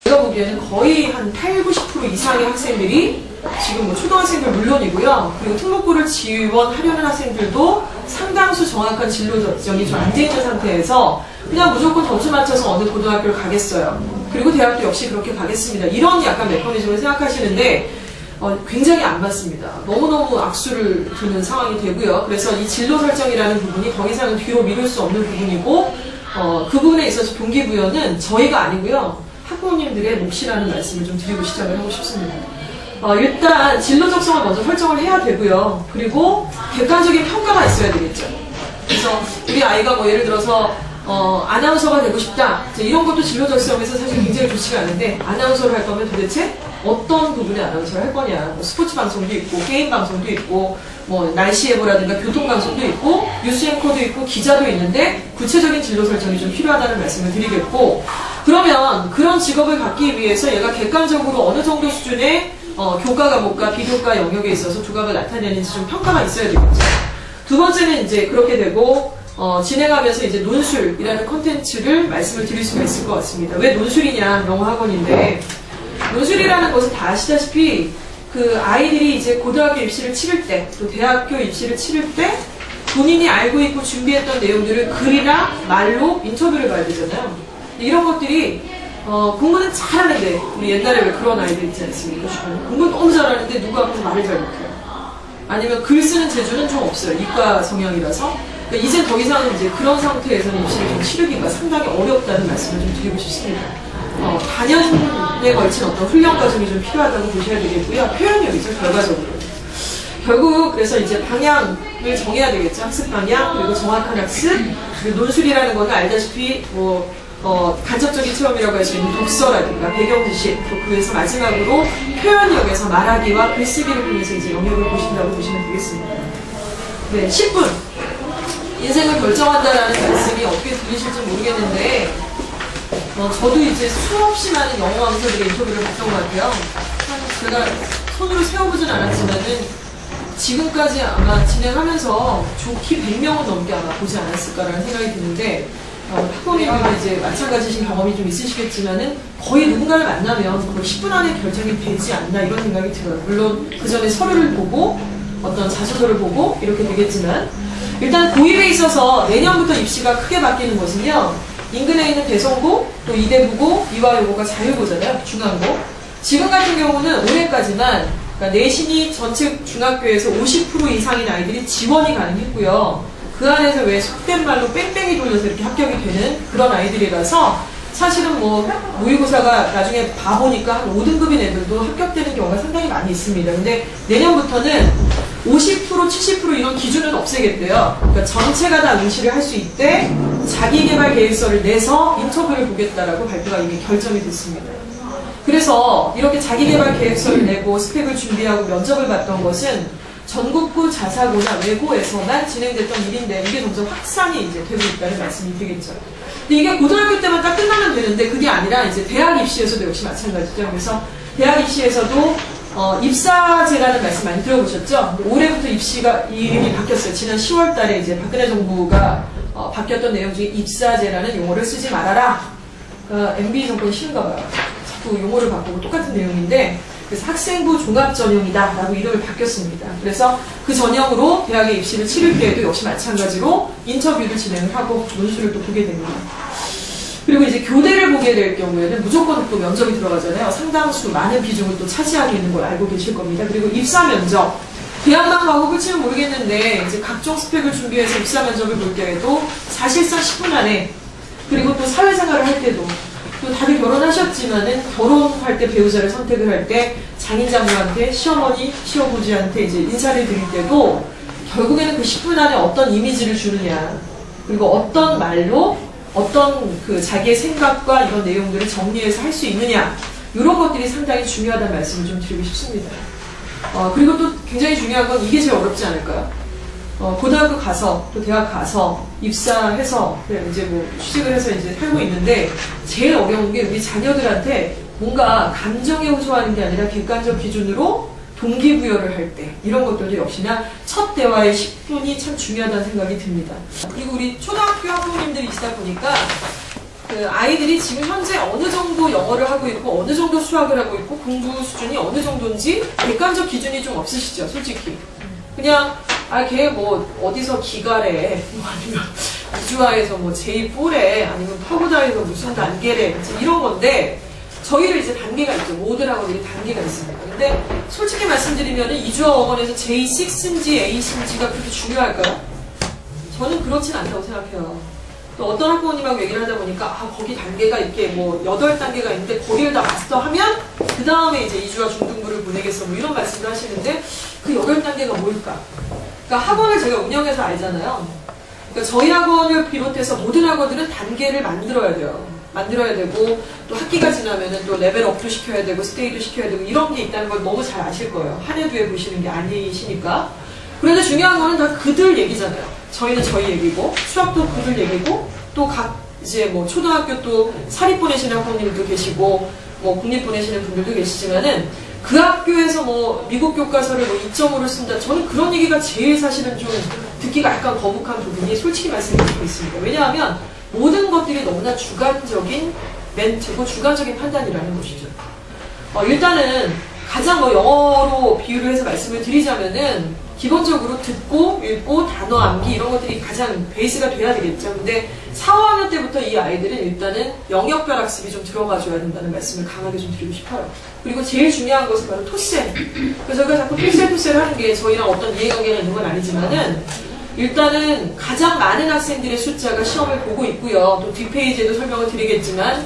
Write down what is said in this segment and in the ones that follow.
제가 보기에는 거의 한 8, 90% 이상의 학생들이 지금 뭐 초등학생들 물론이고요. 그리고 특목고를 지원하려는 학생들도 상당수 정확한 진로 적정이 좀 안 돼 있는 상태에서 그냥 무조건 점수 맞춰서 어느 고등학교를 가겠어요. 그리고 대학도 역시 그렇게 가겠습니다. 이런 약간 메커니즘을 생각하시는데 굉장히 안 맞습니다. 너무너무 악수를 두는 상황이 되고요. 그래서 이 진로 설정이라는 부분이 더 이상은 뒤로 미룰 수 없는 부분이고 그 부분에 있어서 동기부여는 저희가 아니고요. 학부모님들의 몫이라는 말씀을 좀 드리고 시작을 하고 싶습니다. 일단 진로 적성을 먼저 설정을 해야 되고요. 그리고 객관적인 평가가 있어야 되겠죠. 그래서 우리 아이가 뭐 예를 들어서 아나운서가 되고 싶다. 이런 것도 진로 적성에서 사실 굉장히 좋지가 않은데 아나운서를 할 거면 도대체 어떤 부분의 아나운서를 할 거냐. 뭐 스포츠 방송도 있고 게임 방송도 있고 뭐 날씨 예보라든가 교통 방송도 있고 뉴스 앵커도 있고 기자도 있는데 구체적인 진로 설정이 좀 필요하다는 말씀을 드리겠고 그러면 그런 직업을 갖기 위해서 얘가 객관적으로 어느 정도 수준의 교과 과목과 비교과 영역에 있어서 두각을 나타내는지 좀 평가가 있어야 되겠죠. 두 번째는 이제 그렇게 되고 진행하면서 이제 논술이라는 콘텐츠를 말씀을 드릴 수가 있을 것 같습니다. 왜 논술이냐, 영어 학원인데 논술이라는 것은 다 아시다시피 그 아이들이 이제 고등학교 입시를 치를 때, 또 대학교 입시를 치를 때 본인이 알고 있고 준비했던 내용들을 글이나 말로 인터뷰를 봐야 되잖아요. 이런 것들이 공부는 잘하는데 우리 옛날에 왜 그런 아이들 있지 않습니까? 공부는 너무 잘하는데 누구 앞에서 말을 잘 못해요. 아니면 글 쓰는 재주는 좀 없어요. 이과 성향이라서. 그러니까 이제 더 이상 이제 그런 상태에서는 입시를 좀 치르기가 상당히 어렵다는 말씀을 좀 드리고 싶습니다. 단연에 걸친 어떤 훈련 과정이 좀 필요하다고 보셔야 되겠고요. 표현력이죠, 결과적으로. 결국 그래서 이제 방향을 정해야 되겠죠. 학습 방향, 그리고 정확한 학습, 그리고 논술이라는 거는 알다시피 간접적인 체험이라고 할 수 있는 독서라든가 배경지식, 또 그에서 마지막으로 표현력에서 말하기와 글쓰기를 보면서 이제 영역을 보신다고 보시면 되겠습니다. 네, 10분. 인생을 결정한다라는 말씀이 어떻게 들리실지 모르겠는데, 저도 이제 수없이 많은 영어 강사들의 인터뷰를 봤던 것 같아요. 제가 손으로 세어보진 않았지만은, 지금까지 아마 진행하면서 좋기 100명은 넘게 아마 보지 않았을까라는 생각이 드는데, 학부모님들도 이제 마찬가지신 경험이 좀 있으시겠지만은 거의 누군가를 만나면 거의 10분 안에 결정이 되지 않나 이런 생각이 들어요. 물론 그 전에 서류를 보고 어떤 자소서를 보고 이렇게 되겠지만 일단 고입에 있어서 내년부터 입시가 크게 바뀌는 것은요. 인근에 있는 대성고, 또 이대부고, 이화여고가 자율고잖아요. 중앙고. 지금 같은 경우는 올해까지만 그러니까 내신이 전체 중학교에서 50% 이상인 아이들이 지원이 가능했고요. 그 안에서 왜 속된 말로 뺑뺑이 돌려서 이렇게 합격이 되는 그런 아이들이라서 사실은 뭐 모의고사가 나중에 봐보니까 한 5등급인 애들도 합격되는 경우가 상당히 많이 있습니다. 근데 내년부터는 50%, 70% 이런 기준은 없애겠대요. 그러니까 전체가 다 응시를 할 수 있대 자기개발 계획서를 내서 인터뷰를 보겠다라고 발표가 이미 결정이 됐습니다. 그래서 이렇게 자기개발 계획서를 내고 스펙을 준비하고 면접을 봤던 것은 전국구 자사고나 외고에서만 진행됐던 일인데 이게 점점 확산이 이제 되고 있다는 말씀이 되겠죠. 근데 이게 고등학교 때만 딱 끝나면 되는데 그게 아니라 이제 대학 입시에서도 역시 마찬가지죠. 그래서 대학 입시에서도 입사제라는 말씀 많이 들어보셨죠? 올해부터 입시가 이름이 바뀌었어요. 지난 10월 달에 이제 박근혜 정부가 바뀌었던 내용 중에 입사제라는 용어를 쓰지 말아라. MB 정권이 싫은가 봐요. 자꾸 용어를 바꾸고 똑같은 내용인데 그래서 학생부 종합전형이다 라고 이름을 바뀌었습니다. 그래서 그 전형으로 대학에 입시를 치를 때에도 역시 마찬가지로 인터뷰를 진행을 하고 논술을 또 보게 됩니다. 그리고 이제 교대를 보게 될 경우에는 무조건 또 면접이 들어가잖아요. 상당수 많은 비중을 또 차지하고 있는 걸 알고 계실 겁니다. 그리고 입사 면접. 대학만 가고 끝이면 모르겠는데 이제 각종 스펙을 준비해서 입사 면접을 볼 때에도 사실상 10분 안에 그리고 또 사회생활을 할 때도 또 다들 결혼하셨지만은 결혼할 때 배우자를 선택을 할 때 장인장모한테 시어머니, 시어부지한테 이제 인사를 드릴 때도 결국에는 그 10분 안에 어떤 이미지를 주느냐 그리고 어떤 말로 어떤 그 자기의 생각과 이런 내용들을 정리해서 할 수 있느냐 이런 것들이 상당히 중요하다는 말씀을 좀 드리고 싶습니다. 그리고 또 굉장히 중요한 건 이게 제일 어렵지 않을까요? 고등학교 가서 또 대학 가서 입사해서 이제 뭐 취직을 해서 이제 살고 있는데 제일 어려운 게 우리 자녀들한테 뭔가 감정에 호소하는 게 아니라 객관적 기준으로 동기부여를 할 때 이런 것들도 역시나 첫 대화의 10분이 참 중요하다는 생각이 듭니다. 그리고 우리 초등학교 학부모님들이시다 보니까 그 아이들이 지금 현재 어느 정도 영어를 하고 있고 어느 정도 수학을 하고 있고 공부 수준이 어느 정도인지 객관적 기준이 좀 없으시죠, 솔직히. 그냥 걔 뭐 어디서 기가래, 뭐 아니면 우주화에서 뭐 제2뿔에 아니면 파고다에서 무슨 단계래 이런 건데 저희를 이제 단계가 있죠. 모든 학원들이 단계가 있습니다. 근데 솔직히 말씀드리면 이주화 원에서 J6인지 A6인지가 그렇게 중요할까요? 저는 그렇진 않다고 생각해요. 또 어떤 학부모님하고 얘기를 하다 보니까 거기 단계가 이렇게 뭐 8단계가 있는데 거기를 다 마스터하면 그 다음에 이제 이주화 중등부를 보내겠어 뭐 이런 말씀도 하시는데 그 8단계가 뭘까? 그러니까 학원을 제가 운영해서 알잖아요. 그러니까 저희 학원을 비롯해서 모든 학원들은 단계를 만들어야 돼요. 만들어야 되고 또 학기가 지나면은 또 레벨업도 시켜야 되고 스테이도 시켜야 되고 이런 게 있다는 걸 너무 잘 아실 거예요. 한 해두에 보시는 게 아니시니까. 그런데 중요한 거는 다 그들 얘기잖아요. 저희는 저희 얘기고 수학도 그들 얘기고 또 각 이제 뭐 초등학교 또 사립 보내시는 학부모님도 계시고 뭐 국립 보내시는 분들도 계시지만은 그 학교에서 뭐 미국 교과서를 뭐 2.5를 쓴다. 저는 그런 얘기가 제일 사실은 좀 듣기가 약간 거북한 부분이 솔직히 말씀드리고 있습니다. 왜냐하면 모든 것들이 너무나 주관적인 멘트고 주관적인 판단이라는 것이죠. 일단은 가장 뭐 영어로 비유를 해서 말씀을 드리자면은 기본적으로 듣고 읽고 단어 암기 이런 것들이 가장 베이스가 돼야 되겠죠. 근데 4, 5학년 때부터 이 아이들은 일단은 영역별 학습이 좀 들어가줘야 된다는 말씀을 강하게 좀 드리고 싶어요. 그리고 제일 중요한 것은 바로 토셀. 그래서 저희가 자꾸 토셀 하는 게 저희랑 어떤 이해관계가 있는 건 아니지만은 일단은 가장 많은 학생들의 숫자가 시험을 보고 있고요. 또 뒷페이지에도 설명을 드리겠지만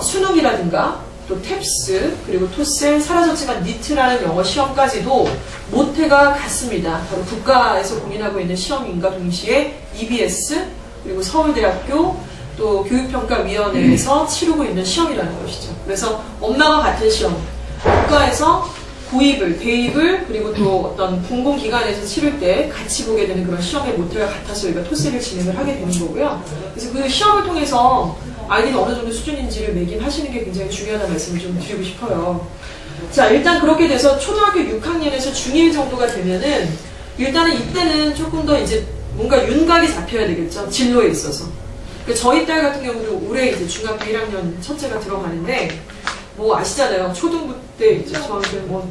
수능이라든가 또 탭스 그리고 토셀 사라졌지만 니트라는 영어 시험까지도 모태가 같습니다. 바로 국가에서 공인하고 있는 시험인과 동시에 EBS 그리고 서울대학교 또 교육평가위원회에서 치르고 있는 시험이라는 것이죠. 그래서 엄마가 같은 시험 국가에서 고입을, 대입을 그리고 또 어떤 공공기관에서 치를 때 같이 보게 되는 그런 시험의 모태가 같아서 우리가 토셀을 진행을 하게 되는 거고요. 그래서 그 시험을 통해서 아이들이 어느 정도 수준인지를 매김하시는 게 굉장히 중요하다는 말씀을 좀 드리고 싶어요. 자, 일단 그렇게 돼서 초등학교 6학년에서 중1 정도가 되면은 일단은 이때는 조금 더 이제 뭔가 윤곽이 잡혀야 되겠죠. 진로에 있어서. 그러니까 저희 딸 같은 경우도 올해 이제 중학교 1학년 첫째가 들어가는데 뭐 아시잖아요. 초등부 때 이제 저한테 뭐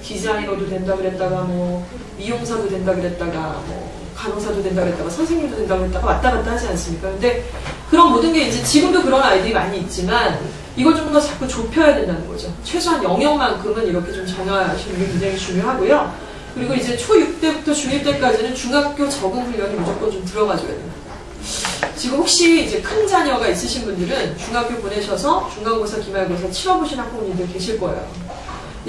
디자이너도 된다 그랬다가 뭐 미용사도 된다 그랬다가 뭐 간호사도 된다 그랬다가 선생님도 된다 그랬다가 왔다 갔다 하지 않습니까? 근데 그런 모든 게 이제 지금도 그런 아이들이 많이 있지만 이걸 좀 더 자꾸 좁혀야 된다는 거죠. 최소한 영역만큼은 이렇게 좀 정하시는 게 굉장히 중요하고요. 그리고 이제 초6 때부터 중1 때까지는 중학교 적응 훈련이 무조건 좀 들어가줘야 됩니다. 지금 혹시 이제 큰 자녀가 있으신 분들은 중학교 보내셔서 중간고사, 기말고사 치러보신 학부모님들 계실 거예요.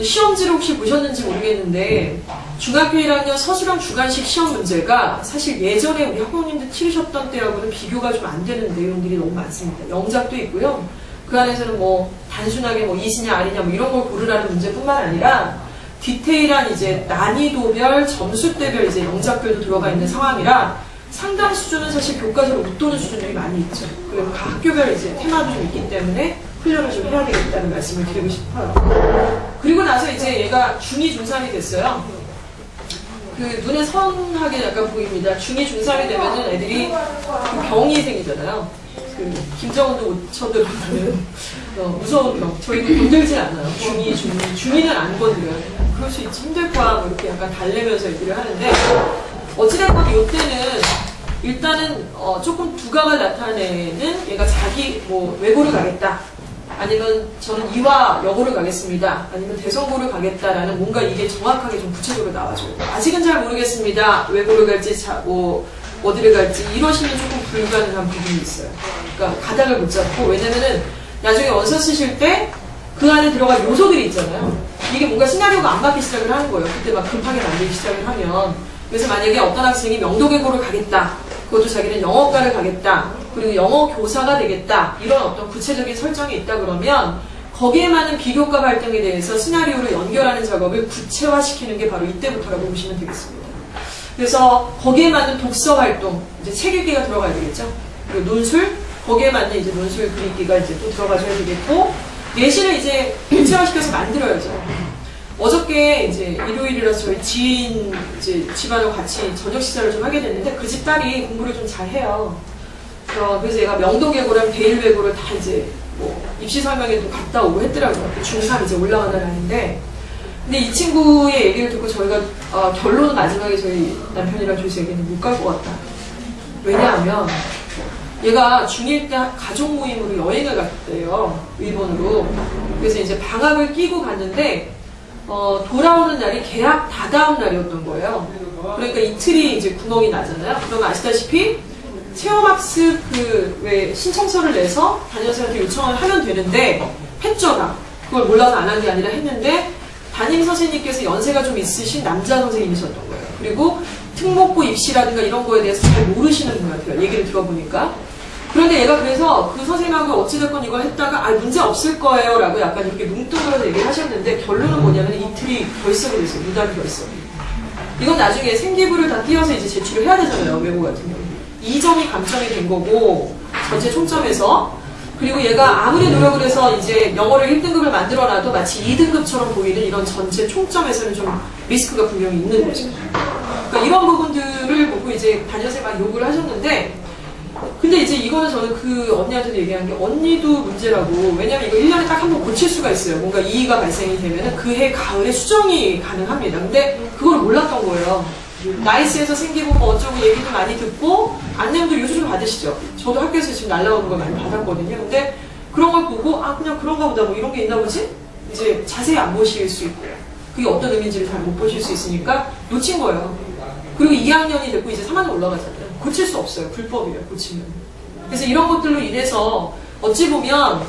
시험지를 혹시 보셨는지 모르겠는데 중학교 1학년 서술형 주관식 시험 문제가 사실 예전에 우리 학부모님들 치르셨던 때하고는 비교가 좀 안 되는 내용들이 너무 많습니다. 영작도 있고요. 그 안에서는 뭐 단순하게 뭐 이시냐 아니냐 뭐 이런 걸 고르라는 문제뿐만 아니라 디테일한 이제 난이도별, 점수대별 이제 영작별도 들어가 있는 상황이라 상당 수준은 사실 교과서를 웃도는 수준들이 많이 있죠. 그리고 각 학교별 이제 테마도 좀 있기 때문에 훈련을 좀 해야 되겠다는 말씀을 드리고 싶어요. 그리고 나서 이제 얘가 중2, 중3이 됐어요. 그 눈에 선하게 약간 보입니다. 중2, 중3이 되면은 애들이 그 병이 생기잖아요. 그 김정은도 못 쳐들어가는 무서운 병. 저희도 건들지 않아요. 중2, 중2는 안 건드려요. 그럴 수 있지 힘들 거야. 뭐 이렇게 약간 달래면서 얘기를 하는데 어찌됐건 이때는 일단은 조금 두각을 나타내는 얘가 자기 뭐 외고를 가겠다. 아니면 저는 이화 여고를 가겠습니다. 아니면 대성고를 가겠다라는 뭔가 이게 정확하게 좀 구체적으로 나와줘요. 아직은 잘 모르겠습니다. 외고를 갈지 어디를 갈지 이러시면 조금 불가능한 부분이 있어요. 그러니까 가닥을 못 잡고 왜냐면은 나중에 원서 쓰실 때 그 안에 들어갈 요소들이 있잖아요. 이게 뭔가 시나리오가 안 맞기 시작을 하는 거예요. 그때 막 급하게 만들기 시작을 하면. 그래서 만약에 어떤 학생이 명도외고를 가겠다. 그것도 자기는 영어과를 가겠다. 그리고 영어 교사가 되겠다. 이런 어떤 구체적인 설정이 있다 그러면 거기에 맞는 비교과 발등에 대해서 시나리오를 연결하는 작업을 구체화시키는 게 바로 이때부터라고 보시면 되겠습니다. 그래서 거기에 맞는 독서 활동, 이제 책 읽기가 들어가야 되겠죠. 그리고 논술, 거기에 맞는 이제 논술 그리기가 이제 또 들어가줘야 되겠고 예시를 이제 구체화시켜서 만들어야죠. 어저께 이제 일요일이라서 저희 집안하고 같이 저녁 식사를 좀 하게 됐는데 그 집 딸이 공부를 좀 잘해요. 그래서 얘가 명도계고랑 대일외고를 다 이제 뭐 입시 설명회도 갔다 오고 했더라고요. 중3 이제 올라가는 아이인데, 근데 이 친구의 얘기를 듣고 저희가 결론은 마지막에 저희 남편이랑 조시 얘기는 못 갈 것 같다. 왜냐하면 얘가 중1 때 가족 모임으로 여행을 갔대요. 일본으로. 그래서 이제 방학을 끼고 갔는데 돌아오는 날이 개학 다다음 날이었던 거예요. 그러니까 이틀이 이제 구멍이 나잖아요. 그러면 아시다시피 체험학습 왜 신청서를 내서 담임선생님한테 요청을 하면 되는데 했잖아. 그걸 몰라서 안 한 게 아니라 했는데 담임 선생님께서 연세가 좀 있으신 남자 선생님이셨던 거예요. 그리고 특목고 입시라든가 이런 거에 대해서 잘 모르시는 분 같아요. 얘기를 들어보니까. 그런데 얘가 그래서 그 선생님하고 어찌됐건 이걸 했다가 문제 없을 거예요 라고 약간 이렇게 뭉뚱그려서 얘기를 하셨는데 결론은 뭐냐면 이틀이 결석이 됐어요. 무단위 결석. 이건 나중에 생기부를 다 띄어서 이제 제출을 해야 되잖아요. 외고 같은 경우. 2점이 감점이 된 거고 전체 총점에서. 그리고 얘가 아무리 노력을 해서 이제 영어를 1등급을 만들어놔도 마치 2등급처럼 보이는 이런 전체 총점에서는 좀 리스크가 분명히 있는 거죠. 그러니까 이런 부분들을 보고 이제 담임선생님이 막 욕을 하셨는데, 근데 이제 이거는 저는 그 언니한테도 얘기한 게 언니도 문제라고. 왜냐면 이거 1년에 딱 한 번 고칠 수가 있어요. 뭔가 이의가 발생이 되면은 그 해 가을에 수정이 가능합니다. 근데 그걸 몰랐던 거예요. 나이스에서 생기고 뭐 어쩌고 얘기도 많이 듣고 안내문도 요즘 받으시죠? 저도 학교에서 지금 날라오는 걸 많이 받았거든요. 근데 그런 걸 보고 그냥 그런가 보다 뭐 이런 게 있나 보지? 이제 자세히 안 보실 수 있고요. 그게 어떤 의미인지를 잘 못 보실 수 있으니까 놓친 거예요. 그리고 2학년이 됐고 이제 3학년 올라가잖아요. 고칠 수 없어요. 불법이에요. 고치면. 그래서 이런 것들로 인해서 어찌 보면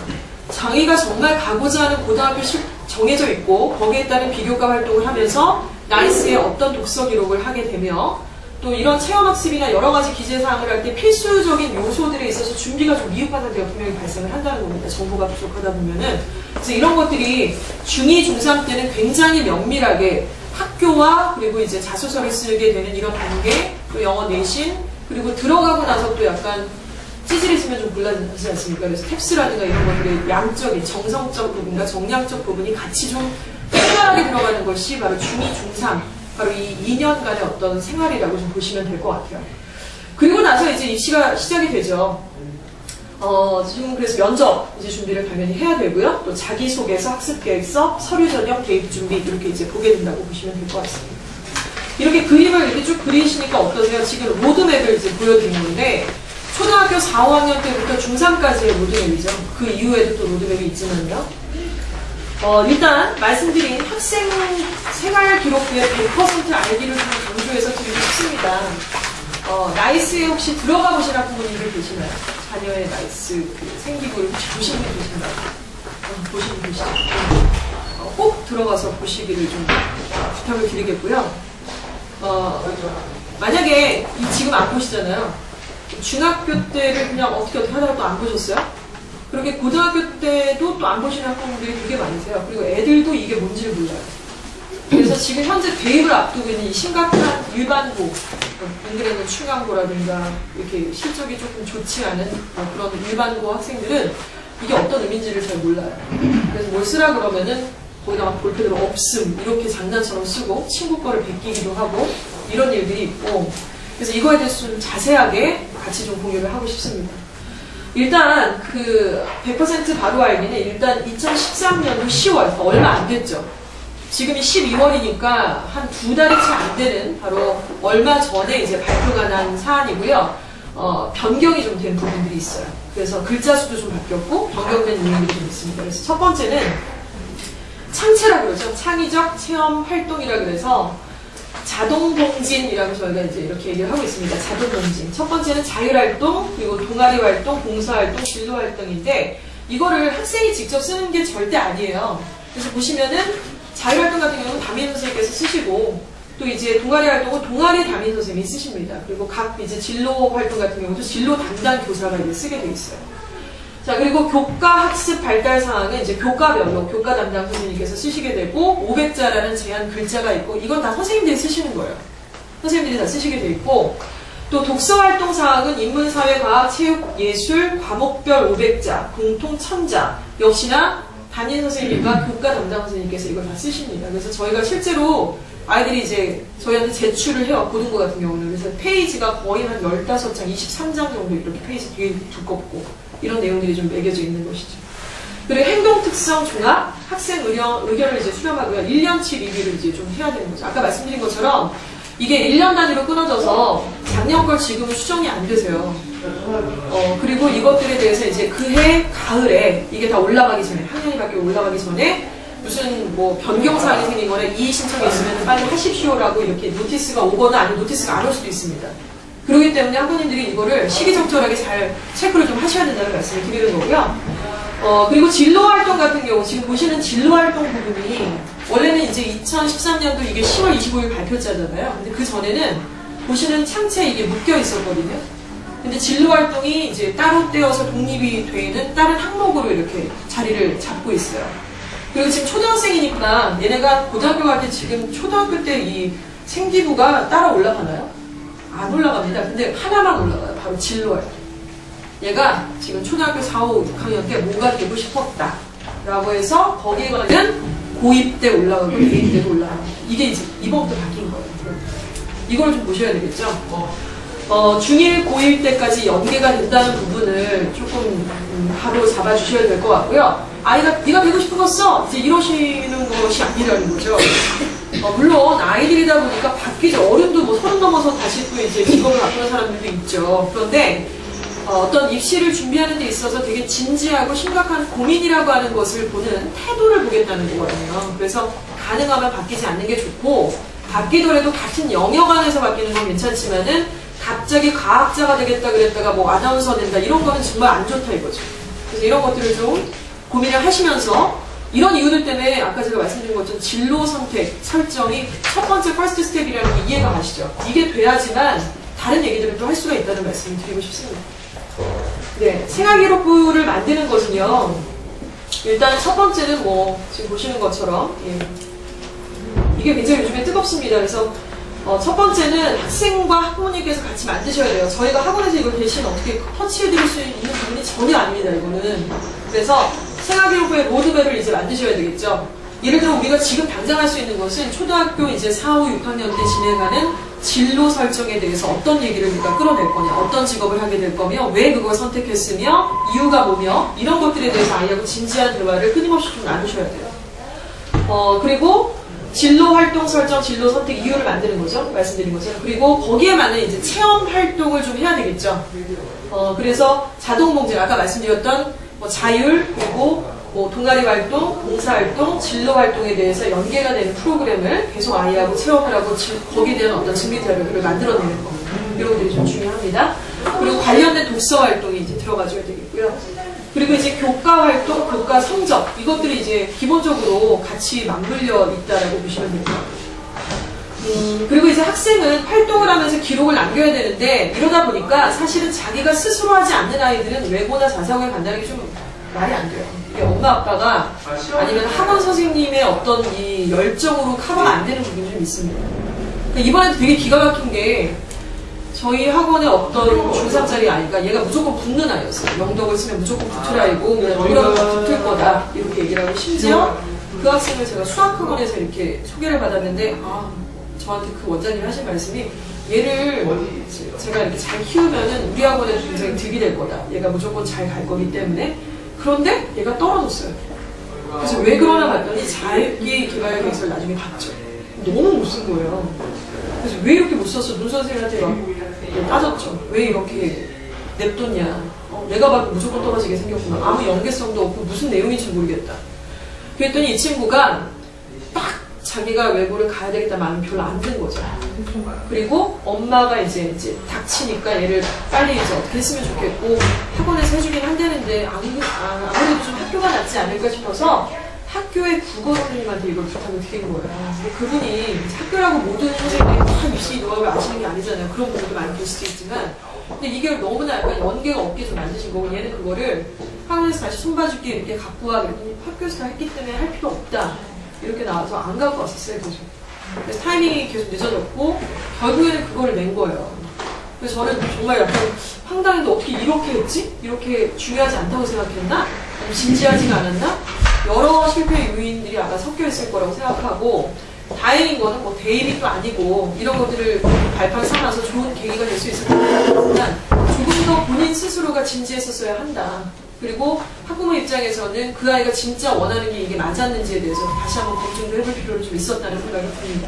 자기가 정말 가고자 하는 고등학교 정해져 있고 거기에 따른 비교과 활동을 하면서 나이스의 어떤 독서 기록을 하게 되며 또 이런 체험학습이나 여러 가지 기재사항을 할 때 필수적인 요소들에 있어서 준비가 좀 미흡한 상태가 분명히 발생을 한다는 겁니다. 정보가 부족하다 보면은. 그래서 이런 것들이 중2, 중3 때는 굉장히 명밀하게 학교와 그리고 이제 자소서를 쓰게 되는 이런 단계, 또 영어 내신, 그리고 들어가고 나서 또 약간 찌질해지면 좀 곤란하지 않습니까? 그래서 탭스라든가 이런 것들의 양적인 정성적 부분과 정량적 부분이 같이 좀 생활하게 들어가는 것이 바로 중2, 중3, 바로 이 2년간의 어떤 생활이라고 좀 보시면 될 것 같아요. 그리고 나서 이제 입시가 시작이 되죠. 지금 그래서 면접 이제 준비를 당연히 해야 되고요. 또 자기소개서, 학습계획서, 서류 전형, 대입 준비 이렇게 이제 보게 된다고 보시면 될 것 같습니다. 이렇게 그림을 이렇게 쭉 그리시니까 어떠세요? 지금 로드맵을 이제 보여드린 건데 초등학교 4, 5학년 때부터 중3까지의 로드맵이죠. 그 이후에도 또 로드맵이 있지만요. 일단 말씀드린 학생 생활 기록부의 100% 알기를 좀 강조해서 드리고 싶습니다. 나이스에 혹시 들어가 보신 학부모님들 계시나요? 자녀의 나이스 그 생기부를 혹시 보신 분 계신가요? 보신 분 계시죠? 꼭 들어가서 보시기를 좀 부탁을 드리겠고요. 만약에 지금 안 보시잖아요. 중학교 때를 그냥 어떻게 하다가 또 안 보셨어요? 그렇게 고등학교 때도 또 안 보시는 학부모들이 되게 많으세요. 그리고 애들도 이게 뭔지를 몰라요. 그래서 지금 현재 대입을 앞두고 있는 이 심각한 일반고, 인근에는 충암고라든가 이렇게 실적이 조금 좋지 않은 그런 일반고 학생들은 이게 어떤 의미인지를 잘 몰라요. 그래서 뭘 쓰라 그러면은 거기다가 볼펜으로 없음 이렇게 장난처럼 쓰고 친구 거를 베끼기도 하고 이런 일들이 있고, 그래서 이거에 대해서 좀 자세하게 같이 좀 공유를 하고 싶습니다. 일단 그 100% 바로 알기는 일단 2013년도 10월, 얼마 안 됐죠. 지금이 12월이니까 한 2달이 채 안 되는 바로 얼마 전에 이제 발표가 난 사안이고요. 변경이 좀 된 부분들이 있어요. 그래서 글자 수도 좀 바뀌었고 변경된 내용들이 좀 있습니다. 그래서 첫 번째는 창체라 그러죠. 창의적 체험 활동이라 그래서 자동봉진이라고 저희가 이제 이렇게 얘기를 하고 있습니다. 자동봉진. 첫 번째는 자율활동, 그리고 동아리활동, 봉사활동, 진로활동인데 이거를 학생이 직접 쓰는 게 절대 아니에요. 그래서 보시면은 자율활동 같은 경우는 담임 선생님께서 쓰시고 또 이제 동아리활동은 동아리 담임 선생님이 쓰십니다. 그리고 각 이제 진로활동 같은 경우도 진로 담당 교사가 이제 쓰게 돼 있어요. 자, 그리고 교과 학습 발달 사항은 이제 교과별로 교과 담당 선생님께서 쓰시게 되고 500자라는 제한 글자가 있고 이건 다 선생님들이 쓰시는 거예요. 선생님들이 다 쓰시게 돼 있고 또 독서 활동 사항은 인문, 사회, 과학, 체육, 예술, 과목별 500자, 공통 1000자 역시나 담임 선생님과 교과 담당 선생님께서 이걸 다 쓰십니다. 그래서 저희가 실제로 아이들이 이제 저희한테 제출을 해요. 고등부 같은 경우는. 그래서 페이지가 거의 한 15장, 23장 정도 이렇게 페이지 되게 두껍고 이런 내용들이 좀 매겨져 있는 것이죠. 그리고 행동특성 종합, 학생 의견을 이제 수렴하고요. 1년치 리뷰를 이제 좀 해야 되는 거죠. 아까 말씀드린 것처럼 이게 1년 단위로 끊어져서 작년 걸 지금은 수정이 안 되세요. 그리고 이것들에 대해서 이제 그해 가을에 이게 다 올라가기 전에, 학년이 바뀌고 올라가기 전에 무슨 뭐 변경사항이 생긴 거나 이의 신청이 있으면 빨리 하십시오라고 이렇게 노티스가 오거나 아니면 노티스가 안 올 수도 있습니다. 그렇기 때문에 학부모님들이 이거를 시기적절하게 잘 체크를 좀 하셔야 된다는 말씀을 드리는 거고요. 그리고 진로활동 같은 경우, 지금 보시는 진로활동 부분이 원래는 이제 2013년도 이게 10월 25일 발표자잖아요. 근데 그 전에는 보시는 창체에 이게 묶여 있었거든요. 근데 진로활동이 이제 따로 떼어서 독립이 돼 있는 다른 항목으로 이렇게 자리를 잡고 있어요. 그리고 지금 초등학생이니까 얘네가 고등학교 갈 때 지금 초등학교 때 이 생기부가 따라 올라가나요? 안 올라갑니다. 근데 하나만 올라가요. 바로 진로활동. 얘가 지금 초등학교 4, 5, 6학년 때 뭐가 되고 싶었다 라고 해서 거기에 관한 고2 때 올라가고 대입 때도 올라갑니다. 이게 이제 이번부터 바뀐 거예요. 이걸 좀 보셔야 되겠죠. 중1, 고1 때까지 연계가 된다는 부분을 조금 바로 잡아주셔야 될 것 같고요. 아이가 네가 되고 싶은 거 써! 이제 이러시는 것이 아니라는 거죠. 물론 아이들이다 보니까 바뀌죠. 어른도 뭐 30 넘어서 다시 또 이제 직업을 바꾸는 사람들도 있죠. 그런데 어떤 입시를 준비하는 데 있어서 되게 진지하고 심각한 고민이라고 하는 것을 보는 태도를 보겠다는 거거든요. 그래서 가능하면 바뀌지 않는 게 좋고, 바뀌더라도 같은 영역 안에서 바뀌는 건 괜찮지만은 갑자기 과학자가 되겠다 그랬다가 뭐 아나운서 된다 이런 거는 정말 안 좋다 이거죠. 그래서 이런 것들을 좀 고민을 하시면서, 이런 이유들 때문에 아까 제가 말씀드린 것처럼 진로 선택 설정이 첫 번째 퍼스트 스텝이라는 게 이해가 가시죠. 이게 돼야지만 다른 얘기들을 또 할 수가 있다는 말씀을 드리고 싶습니다. 네, 생활기록부를 만드는 것은요, 일단 첫 번째는 뭐 지금 보시는 것처럼 이게 굉장히 요즘에 뜨겁습니다. 그래서 첫 번째는 학생과 학부모님께서 같이 만드셔야 돼요. 저희가 학원에서 이걸 대신 어떻게 터치해드릴 수 있는 부분이 전혀 아닙니다, 이거는. 그래서 생활기록부의 로드맵을 이제 만드셔야 되겠죠. 예를 들어 우리가 지금 당장 할 수 있는 것은 초등학교 이제 4, 5, 6학년 때 진행하는 진로 설정에 대해서 어떤 얘기를 우리가 끌어낼 거냐, 어떤 직업을 하게 될 거며, 왜 그걸 선택했으며, 이유가 뭐며, 이런 것들에 대해서 아이하고 진지한 대화를 끊임없이 좀 나누셔야 돼요. 그리고 진로 활동 설정, 진로 선택 이유를 만드는 거죠. 말씀드린 것처럼. 그리고 거기에 맞는 이제 체험 활동을 좀 해야 되겠죠. 그래서 자동봉제, 아까 말씀드렸던 뭐 자율, 그리고 뭐 동아리 활동, 봉사활동, 진로 활동에 대해서 연계가 되는 프로그램을 계속 아이하고 체험을 하고 거기에 대한 어떤 증명 자료를 만들어내는 거. 이런 것들이 좀 중요합니다. 그리고 관련된 독서 활동이 이제 들어가줘야 되겠고요. 그리고 이제 교과 활동, 교과 성적, 이것들이 이제 기본적으로 같이 맞물려 있다라고 보시면 됩니다. 그리고 이제 학생은 활동을 하면서 기록을 남겨야 되는데, 이러다 보니까 사실은 자기가 스스로 하지 않는 아이들은 외고나 자사고에 간다는 게 좀 말이 안 돼요. 이게 엄마 아빠가 아니면 학원 선생님의 어떤 이 열정으로 커버가 안 되는 부분이 좀 있습니다. 그러니까 이번에도 되게 기가 막힌 게, 저희 학원의 어떤 중3짜리 아이가 얘가 무조건 붙는 아이였어요. 영덕을 쓰면 무조건 붙을 아이고, 그러면 붙을 거다 이렇게 얘기를 하고, 심지어 그 학생을 제가 수학학원에서 이렇게 소개를 받았는데, 저한테 그 원장님이 하신 말씀이, 얘를 제가 이렇게 잘 키우면은 우리 학원에 굉장히 득이 될 거다. 얘가 무조건 잘 갈 거기 때문에. 그런데 얘가 떨어졌어요. 그래서 왜 그러나 봤더니 자기 개발 계획서를 나중에 봤죠. 너무 못 쓴 거예요. 그래서 왜 이렇게 못 썼어? 눈 선생님한테 막 따졌죠. 왜 이렇게 냅뒀냐. 내가 봐도 무조건 떨어지게 생겼구나. 아무 연계성도 없고 무슨 내용인지 모르겠다. 그랬더니 이 친구가 딱 자기가 외고를 가야 되겠다 마음이 별로 안 든 거죠. 그리고 엄마가 이제 닥치니까 얘를 빨리 이제 어떻게 했으면 좋겠고, 학원에서 해주긴 한다는데 아무래도 좀 학교가 낫지 않을까 싶어서 학교의 국어 선생님한테 이걸 부탁을 드린 거예요. 근데 그분이 학교라고 모든 선생님이 다 입시 노하우를 아시는 게 아니잖아요. 그런 분들도 많이 계실 수 있지만, 근데 이게 너무나 약간 연계가 없게 좀 만드신 거고, 얘는 그거를 학원에서 다시 손봐줄게 이렇게 갖고 와 그랬더니 학교에서 다 했기 때문에 할 필요 없다 이렇게 나와서 안 갖고 왔었어요. 그래서 타이밍이 계속 늦어졌고 결국에는 그걸 낸 거예요. 그래서 저는 정말 약간 황당했는데 어떻게 이렇게 했지? 이렇게 중요하지 않다고 생각했나? 진지하지가 않았나? 여러 실패 요인들이 아마 섞여 있을 거라고 생각하고, 다행인 거는 뭐 대입도 아니고 이런 것들을 발판 삼아서 좋은 계기가 될 수 있을 것 같지만 조금 더 본인 스스로가 진지했었어야 한다. 그리고 학부모 입장에서는 그 아이가 진짜 원하는 게 이게 맞았는지에 대해서 다시 한번 검증도 해볼 필요는 좀 있었다는 생각이 듭니다.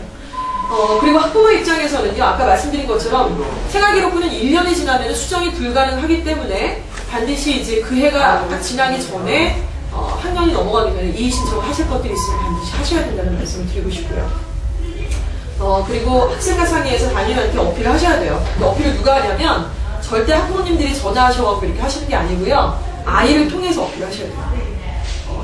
그리고 학부모 입장에서는요, 아까 말씀드린 것처럼 생활기록부는 1년이 지나면 수정이 불가능하기 때문에 반드시 이제 그 해가 딱 지나기 전에 학년이 넘어가기 전에 이의 신청을 하실 것들이 있으면 반드시 하셔야 된다는 말씀을 드리고 싶고요. 그리고 학생과 상의해서 담임한테 어필을 하셔야 돼요. 그 어필을 누가 하냐면 절대 학부모님들이 전화하셔서 이렇게 하시는 게 아니고요. 아이를 통해서 어필을 하셔야 돼요.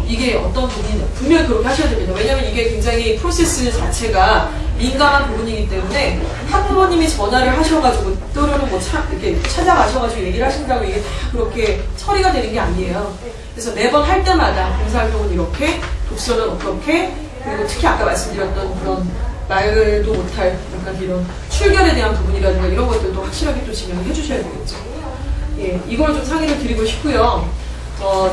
이게 어떤 부분이냐. 분명히 그렇게 하셔야 됩니다. 왜냐하면 이게 굉장히 프로세스 자체가 민감한 부분이기 때문에 학부모님이 전화를 하셔가지고 또는 뭐 이렇게 찾아가셔가지고 얘기를 하신다고 이게 다 그렇게 처리가 되는 게 아니에요. 그래서 매번 할 때마다 봉사활동은 이렇게, 독서는 어떻게, 그리고 특히 아까 말씀드렸던 그런 말도 못할 약간 이런 출결에 대한 부분이라든가 이런 것들도 확실하게 또 진행을 해주셔야 되겠죠. 예, 이걸 좀 상의를 드리고 싶고요.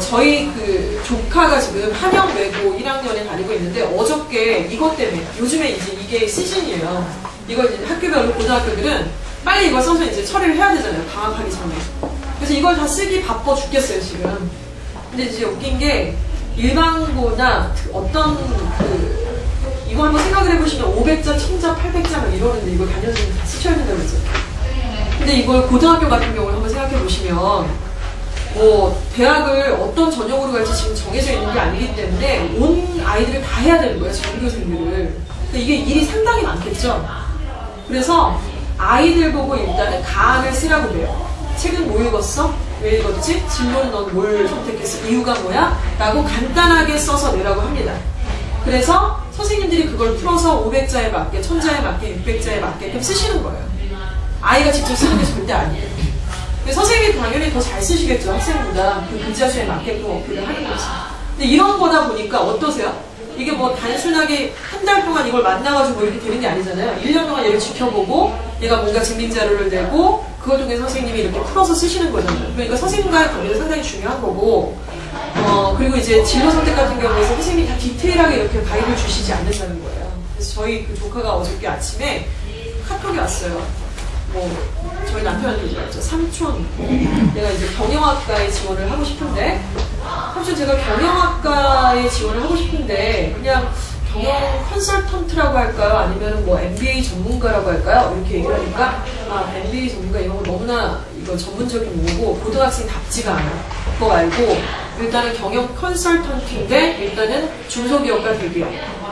저희 그 조카가 지금 한영외고 1학년에 다니고 있는데 어저께 이것 때문에 요즘에 이제 이게 시즌이에요. 이걸 이제 학교별로 고등학교들은 빨리 이걸 써서 이제 처리를 해야 되잖아요. 방학하기 전에. 그래서 이걸 다 쓰기 바빠 죽겠어요, 지금. 근데 이제 웃긴 게 일반고나 어떤 이거 한번 생각을 해보시면 500자, 1000자, 800자 막 이러는데 이걸 단연생이 다 쓰셔야 된다고 그러죠. 근데 이걸 고등학교 같은 경우를 한번 생각해 보시면 뭐 대학을 어떤 전형으로 갈지 지금 정해져 있는 게 아니기 때문에 온 아이들을 다 해야 되는 거예요, 전교생들을. 근데 이게 일이 상당히 많겠죠. 그래서 아이들 보고 일단은 가안을 쓰라고 돼요. 책은 뭐 읽었어? 왜 읽었지? 진로는 넌 뭘 선택했어? 이유가 뭐야? 라고 간단하게 써서 내라고 합니다. 그래서 선생님들이 그걸 풀어서 500자에 맞게, 1000자에 맞게, 600자에 맞게끔 쓰시는 거예요. 아이가 직접 쓰는 게 절대 아니에요. 선생님이 당연히 더 잘 쓰시겠죠, 학생보다. 그 글자 수에 맞게끔 어필을 하는 거지. 근데 이런 거다 보니까 어떠세요? 이게 뭐 단순하게 한 달 동안 이걸 만나가지고 이렇게 되는 게 아니잖아요. 1년 동안 얘를 지켜보고 얘가 뭔가 증빙자료를 내고 그걸 통해 선생님이 이렇게 풀어서 쓰시는 거잖아요. 그러니까 선생님과의 관계도 상당히 중요한 거고 그리고 이제 진로 선택 같은 경우에서 선생님이 다 디테일하게 이렇게 가이드를 주시지 않는다는 거예요. 그래서 저희 그 조카가 어저께 아침에 카톡이 왔어요. 뭐 저희 남편한테 얘기했죠. 삼촌, 내가 이제 경영학과에 지원을 하고 싶은데 삼촌 제가 경영학과에 지원을 하고 싶은데 그냥 경영 컨설턴트라고 할까요? 아니면 뭐 MBA 전문가라고 할까요? 이렇게 얘기를 하니까 MBA 전문가 이런 거 너무나 이거 전문적인 뭐고 고등학생답지가 않아. 그거 말고 일단은 경영 컨설턴트인데 일단은 중소기업과 대기업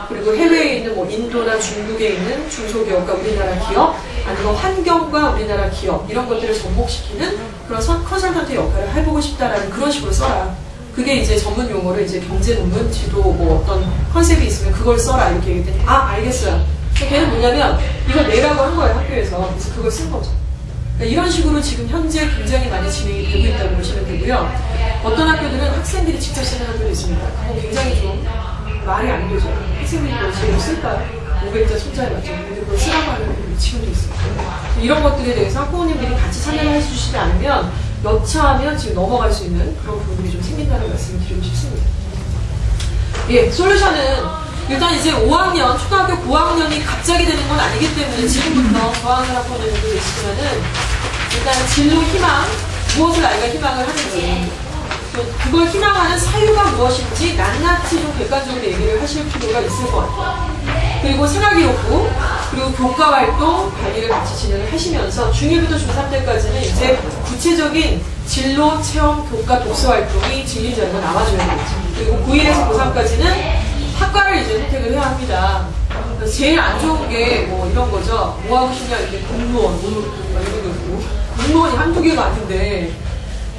그리고 해외에 있는 뭐 인도나 중국에 있는 중소기업과 우리나라 기업 아니면 환경과 우리나라 기업 이런 것들을 접목시키는 그런 컨설턴트 역할을 해보고 싶다라는 그런 식으로 써라. 그게 이제 전문 용어로 이제 경제 논문, 지도 뭐 어떤 컨셉이 있으면 그걸 써라 이렇게 얘기했더니 알겠어요. 걔는 뭐냐면 이걸 내라고 한 거예요, 학교에서. 그래서 그걸 쓴 거죠. 그러니까 이런 식으로 지금 현재 굉장히 많이 진행이 되고 있다고 보시면 되고요. 어떤 학교들은 학생들이 직접 쓰는 학교도 있습니다. 그건 굉장히 좀 말이 안 되죠. 학생들이 그걸 제대로 쓸까요? 500자, 1000자에 맞죠. 근데 그걸 쓰라고 하는 학교들이 지금도 있어요. 이런 것들에 대해서 학부모님들이 같이 참여를 해주시지 않으면 여차하면 지금 넘어갈 수 있는 그런 부분들이 좀 생긴다는 말씀을 드리고 싶습니다. 예, 솔루션은 일단 이제 5학년, 초등학교 9학년이 갑자기 되는 건 아니기 때문에 지금부터 저학년 학부모님들 계시면은 일단 진로 희망, 무엇을 아이가 희망을 하는지 그걸 희망하는 사유가 무엇인지 낱낱이 좀 객관적으로 얘기를 하실 필요가 있을 것 같아요. 그리고 생활기록부, 그리고 교과활동 관리를 같이 진행을 하시면서 중1부터 중3 때까지는 이제 구체적인 진로, 체험, 교과, 독서활동이 진리 자료가 나와줘야 되겠죠. 그리고 고1에서 고3까지는 학과를 이제 선택을 해야 합니다. 제일 안 좋은 게 뭐 이런 거죠. 뭐 하고 싶냐, 이렇게 공무원, 이런 거 있고. 공무원이 한두 개가 아닌데,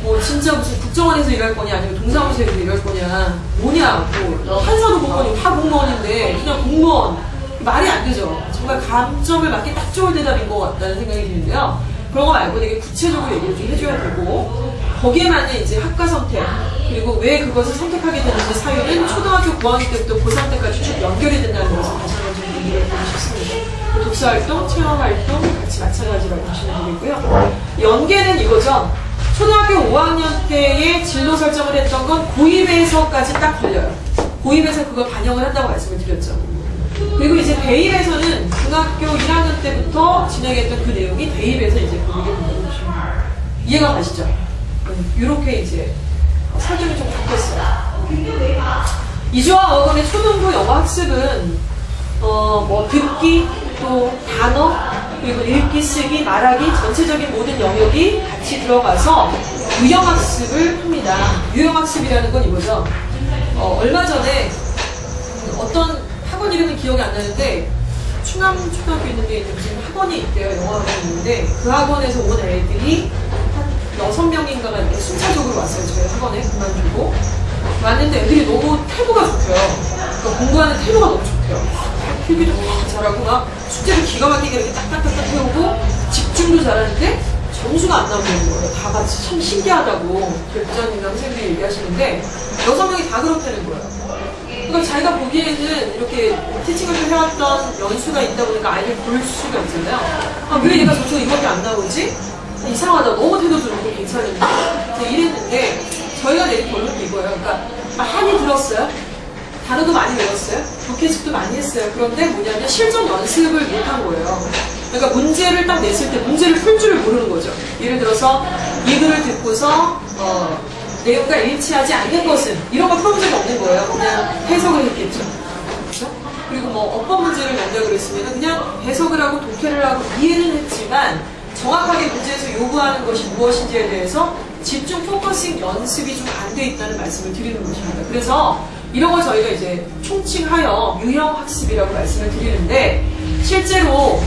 뭐 진짜 무슨 국정원에서 일할 거냐 아니면 동사무소에서 일할 거냐 뭐냐 뭐 판사도 공무원이고 다 공무원인데 그냥 공무원 말이 안 되죠. 정말 감점을 맞게 딱 좋은 대답인 것 같다는 생각이 드는데요. 그런 거 말고 되게 구체적으로 얘기를 좀 해줘야 되고 거기에 맞는 이제 학과 선택 그리고 왜 그것을 선택하게 되는지 사유는 초등학교 9학년 때부터 고3 때까지 쭉 연결이 된다는 것을 다시 한번 좀 얘기를 해보고 싶습니다. 독서활동, 체험활동 같이 마찬가지라고 보시면 되겠고요. 연계는 이거죠. 초등학교 5학년 때에 진로 설정을 했던 건 고1에서까지 딱 걸려요. 고1에서 그걸 반영을 한다고 말씀을 드렸죠. 그리고 이제 대입에서는 중학교 1학년 때부터 진행했던 그 내용이 대입에서 이제 보게 된다고 보시면 돼요. 이해가 가시죠? 이렇게 이제 설정이 좀 바뀌었어요. 이주와 어건의 초등부 영어 학습은 뭐 듣기, 또 단어, 그리고 읽기, 쓰기, 말하기, 전체적인 모든 영역이 같이 들어가서 유형학습을 합니다. 유형학습이라는 건 이거죠. 얼마 전에 어떤 학원 이름은 기억이 안 나는데 충남 초등학교 있는데 무슨 학원이 있대요. 영어 학원이 있는데 그 학원에서 온 애들이 한 6명인가가 이렇게 순차적으로 왔어요. 저희 학원에 그만두고 왔는데 애들이 너무 태도가 좋대요. 그러니까 공부하는 태도가 너무 좋대요. 필기도 잘하고 막 숙제를 기가 막히게 이렇게 딱딱딱딱 해오고 집중도 잘하는데 점수가 안 나오는 거예요. 다 같이 참 신기하다고 교장님이나 선생님들이 얘기하시는데 6명이 다 그렇다는 거예요. 그러니까 자기가 보기에는 이렇게 티칭을 해왔던 연수가 있다 보니까 아이를 볼 수가 있잖아요. 아, 왜 얘가 점수가 이밖에 안 나오지? 이상하다. 너무 태도 좋고 괜찮은데. 이랬는데 저희가 내린 결론이 이거예요. 그러니까 많이 들었어요. 단어도 많이 외웠어요. 독해식도 많이 했어요. 그런데 뭐냐면 실전 연습을 못한 거예요. 그러니까 문제를 딱 냈을 때 문제를 풀 줄을 모르는 거죠. 예를 들어서 이 글을 듣고서 내용과 일치하지 않는 것은 이런 거 풀어본 적이 없는 거예요. 그냥 해석을 했겠죠. 그렇죠? 그리고 뭐 어법 문제를 낸다 그랬으면 그냥 해석을 하고 독해를 하고 이해는 했지만 정확하게 문제에서 요구하는 것이 무엇인지에 대해서 집중 포커싱 연습이 좀 안 돼 있다는 말씀을 드리는 것입니다. 그래서 이런 걸 저희가 이제 총칭하여 유형학습이라고 말씀을 드리는데 실제로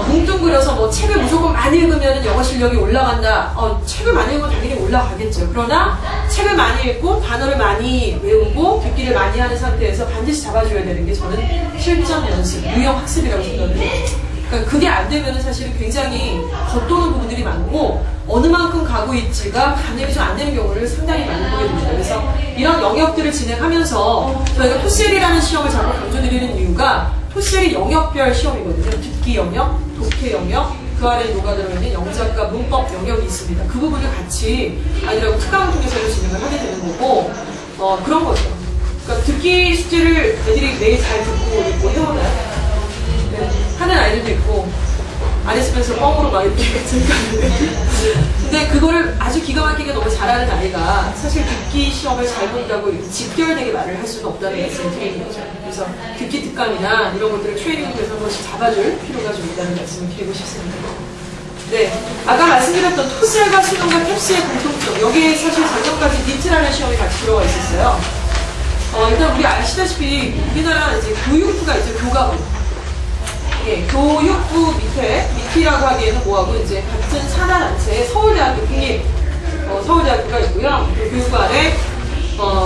뭉뚱그려서 뭐 책을 무조건 많이 읽으면 영어 실력이 올라간다. 책을 많이 읽으면 당연히 올라가겠죠. 그러나 책을 많이 읽고 단어를 많이 외우고 듣기를 많이 하는 상태에서 반드시 잡아줘야 되는 게 저는 실전 연습, 유형학습이라고 생각을 해요. 그러니까 그게 안 되면 사실은 굉장히 겉도는 부분들이 많고 어느 만큼 가고 있지가 반영이 좀 안 되는 경우를 상당히 많이 보게 됩니다. 그래서 이런 영역들을 진행하면서 저희가 토셀이라는 시험을 자꾸 강조드리는 이유가 토셀이 영역별 시험이거든요. 듣기 영역, 독해 영역, 그 아래에 녹아들어있는 영작과 문법 영역이 있습니다. 그 부분을 같이 아이들하고 특강을 통해서 진행을 하게 되는 거고 그런 거죠. 그러니까 듣기 숙제를 애들이 매일 잘 듣고 있고 해오나요? 네, 하는 아이들도 있고 안 했으면서 뻥으로 막 이렇게 근데 그거를 아주 기가 막히게 너무 잘하는 아이가 사실 듣기 시험을 잘 본다고 직결되게 말을 할 수는 없다는 말씀을 드리는 거죠. 그래서 듣기 특강이나 이런 것들을 트레이닝을 해서 한 번씩 잡아줄 필요가 좀 있다는 말씀을 드리고 싶습니다. 네, 아까 말씀드렸던 토셀과 수능과 캡스의 공통점, 여기에 사실 작년까지 니트라는 시험이 같이 들어가 있었어요. 일단 우리 아시다시피 우리나라 이제 교육부가 이제 교과부, 예, 교육부 밑이라고 하기에는 뭐하고 이제 같은 산하단체에 서울대학교 서울대학교가 있고요. 그 교육부 안에